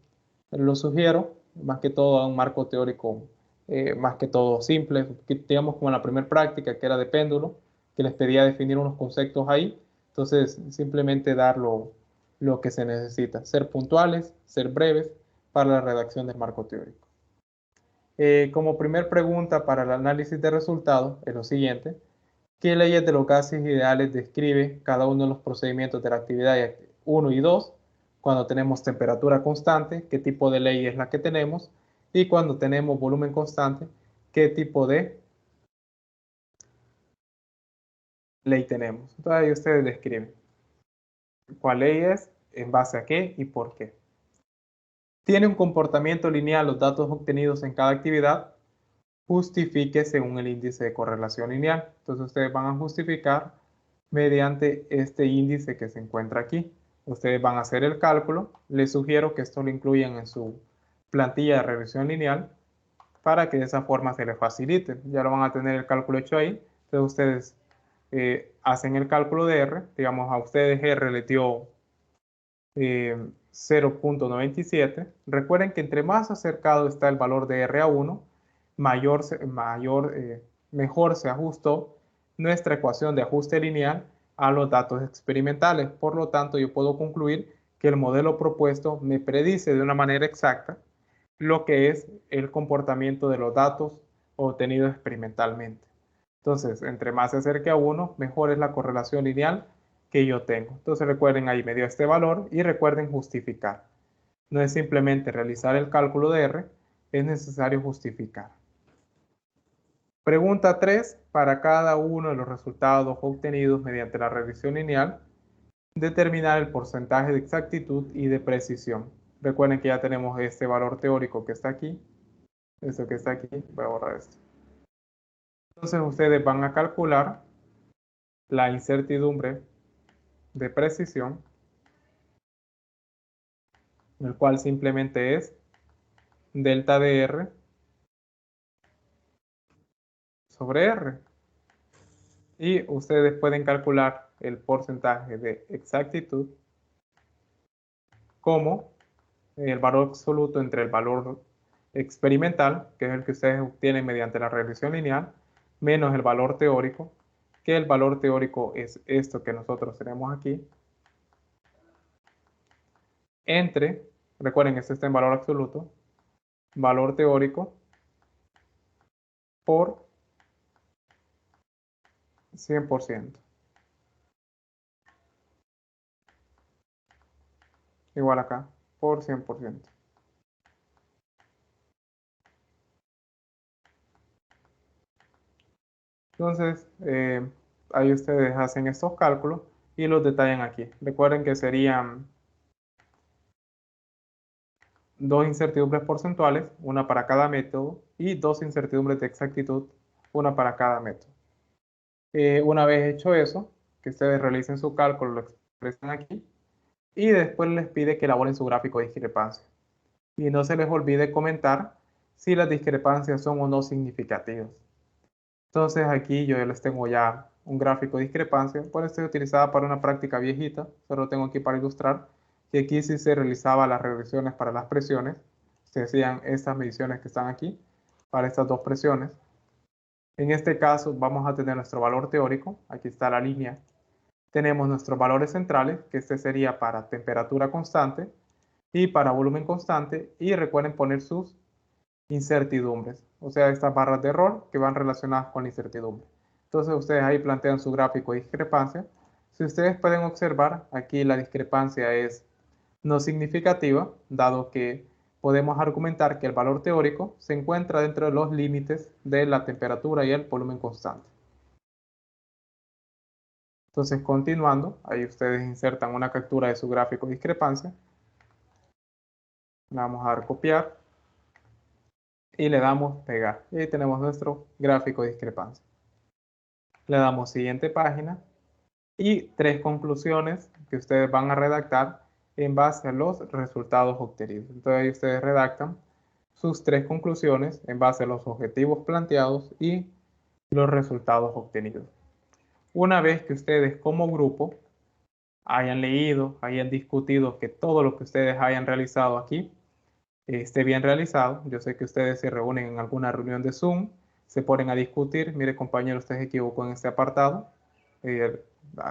lo sugiero, más que todo a un marco teórico, más que todo simple, digamos como en la primera práctica, que era de péndulo, que les pedía definir unos conceptos ahí. Entonces, simplemente dar lo que se necesita, ser puntuales, ser breves para la redacción del marco teórico. Como primer pregunta para el análisis de resultados es lo siguiente: ¿qué leyes de los gases ideales describe cada uno de los procedimientos de la actividad 1 y 2? Cuando tenemos temperatura constante, ¿qué tipo de ley es la que tenemos? Y cuando tenemos volumen constante, ¿qué tipo de ley tenemos? Entonces ahí ustedes describen cuál ley es, en base a qué y por qué. ¿Tiene un comportamiento lineal los datos obtenidos en cada actividad? Justifique según el índice de correlación lineal. Entonces ustedes van a justificar mediante este índice que se encuentra aquí. Ustedes van a hacer el cálculo. Les sugiero que esto lo incluyan en su plantilla de regresión lineal para que de esa forma se les facilite. Ya lo van a tener el cálculo hecho ahí. Entonces ustedes hacen el cálculo de R. Digamos, a ustedes R les dio 0.97. Recuerden que entre más acercado está el valor de R a 1, mejor se ajustó nuestra ecuación de ajuste lineal a los datos experimentales. Por lo tanto, yo puedo concluir que el modelo propuesto me predice de una manera exacta lo que es el comportamiento de los datos obtenidos experimentalmente. Entonces, entre más se acerque a 1, mejor es la correlación lineal que yo tengo. Entonces recuerden, ahí me dio este valor y recuerden justificar. No es simplemente realizar el cálculo de R, es necesario justificar. Pregunta 3. Para cada uno de los resultados obtenidos mediante la regresión lineal, determinar el porcentaje de exactitud y de precisión. Recuerden que ya tenemos este valor teórico que está aquí. Esto que está aquí, voy a borrar esto. Entonces ustedes van a calcular la incertidumbre de precisión, el cual simplemente es delta de R sobre R. Y ustedes pueden calcular el porcentaje de exactitud como el valor absoluto entre el valor experimental, que es el que ustedes obtienen mediante la regresión lineal, menos el valor teórico, que el valor teórico es esto que nosotros tenemos aquí, entre, recuerden, esto está en valor absoluto, valor teórico por 100%. Igual acá, por 100%. Entonces, ahí ustedes hacen estos cálculos y los detallan aquí. Recuerden que serían dos incertidumbres porcentuales, una para cada método, y dos incertidumbres de exactitud, una para cada método. Una vez hecho eso, que ustedes realicen su cálculo, lo expresan aquí, y después les pide que elaboren su gráfico de discrepancia. Y no se les olvide comentar si las discrepancias son o no significativas. Entonces aquí yo les tengo ya un gráfico de discrepancia, por esto es utilizada para una práctica viejita, solo tengo aquí para ilustrar, que aquí sí se realizaban las regresiones para las presiones, se hacían estas mediciones que están aquí, para estas dos presiones. En este caso vamos a tener nuestro valor teórico, aquí está la línea, tenemos nuestros valores centrales, que este sería para temperatura constante y para volumen constante, y recuerden poner sus incertidumbres, o sea, estas barras de error que van relacionadas con la incertidumbre. Entonces ustedes ahí plantean su gráfico de discrepancia. Si ustedes pueden observar, aquí la discrepancia es no significativa, dado que podemos argumentar que el valor teórico se encuentra dentro de los límites de la temperatura y el volumen constante. Entonces, continuando, ahí ustedes insertan una captura de su gráfico de discrepancia. Le vamos a dar copiar y le damos pegar. Y ahí tenemos nuestro gráfico de discrepancia. Le damos siguiente página y tres conclusiones que ustedes van a redactar en base a los resultados obtenidos. Entonces ahí ustedes redactan sus tres conclusiones en base a los objetivos planteados y los resultados obtenidos. Una vez que ustedes como grupo hayan leído, hayan discutido que todo lo que ustedes hayan realizado aquí esté bien realizado, yo sé que ustedes se reúnen en alguna reunión de Zoom, se ponen a discutir, mire compañero, usted se equivocó en este apartado, de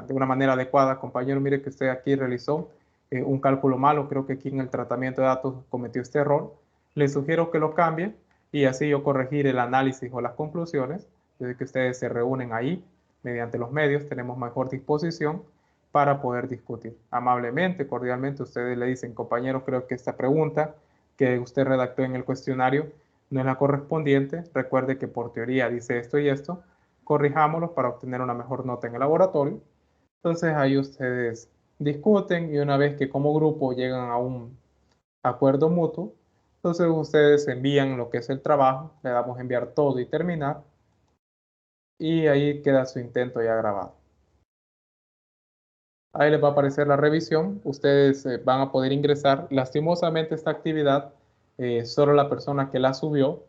una manera adecuada, compañero, mire que usted aquí realizó un cálculo malo, creo que aquí en el tratamiento de datos cometió este error, le sugiero que lo cambie y así yo corregir el análisis o las conclusiones, desde que ustedes se reúnen ahí, mediante los medios, tenemos mejor disposición para poder discutir. Amablemente, cordialmente, ustedes le dicen, compañero, creo que esta pregunta que usted redactó en el cuestionario no es la correspondiente, recuerde que por teoría dice esto y esto, corrijámoslo para obtener una mejor nota en el laboratorio. Entonces ahí ustedes discuten y una vez que como grupo llegan a un acuerdo mutuo, entonces ustedes envían lo que es el trabajo, le damos enviar todo y terminar, y ahí queda su intento ya grabado. Ahí les va a aparecer la revisión, ustedes van a poder ingresar. Lastimosamente esta actividad, solo la persona que la subió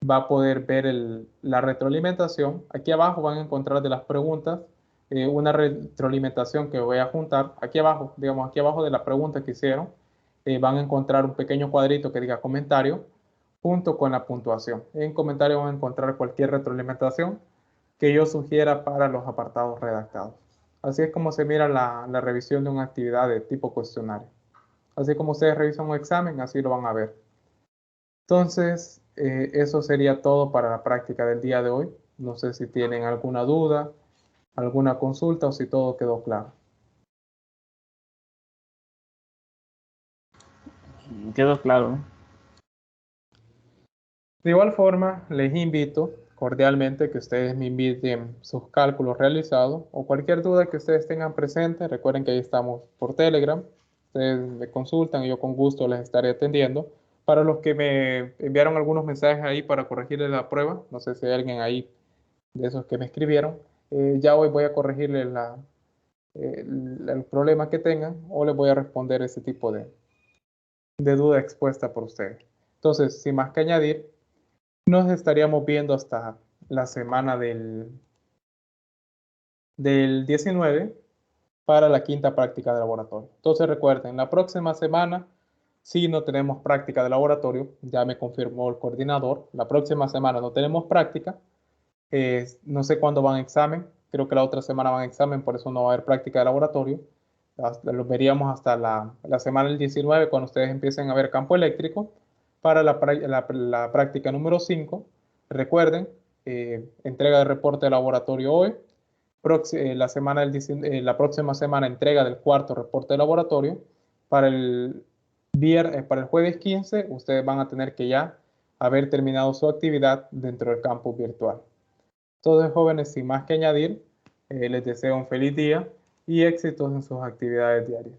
va a poder ver la retroalimentación. Aquí abajo van a encontrar de las preguntas una retroalimentación que voy a juntar aquí abajo, digamos aquí abajo de la pregunta que hicieron, van a encontrar un pequeño cuadrito que diga comentario junto con la puntuación. En comentario van a encontrar cualquier retroalimentación que yo sugiera para los apartados redactados. Así es como se mira la revisión de una actividad de tipo cuestionario. Así como ustedes revisan un examen, así lo van a ver. Entonces, eso sería todo para la práctica del día de hoy. No sé si tienen alguna duda, alguna consulta o si todo quedó claro. Quedó claro. De igual forma, les invito cordialmente que ustedes me envíen sus cálculos realizados o cualquier duda que ustedes tengan presente. Recuerden que ahí estamos por Telegram. Ustedes me consultan y yo con gusto les estaré atendiendo. Para los que me enviaron algunos mensajes ahí para corregirles la prueba, no sé si hay alguien ahí de esos que me escribieron, ya hoy voy a corregirles el problema que tengan o les voy a responder ese tipo de duda expuesta por ustedes. Entonces, sin más que añadir, nos estaríamos viendo hasta la semana del 19 para la quinta práctica de laboratorio. Entonces recuerden, la próxima semana, si no tenemos práctica de laboratorio, ya me confirmó el coordinador, la próxima semana no tenemos práctica, no sé cuándo van a examen, creo que la otra semana van a examen, por eso no va a haber práctica de laboratorio. Los veríamos hasta la semana del 19 cuando ustedes empiecen a ver campo eléctrico para la práctica número 5. Recuerden, entrega de reporte de laboratorio hoy. La próxima semana entrega del cuarto reporte de laboratorio. Para para el jueves 15, ustedes van a tener que ya haber terminado su actividad dentro del campus virtual. Entonces, jóvenes, sin más que añadir, les deseo un feliz día y éxitos en sus actividades diarias.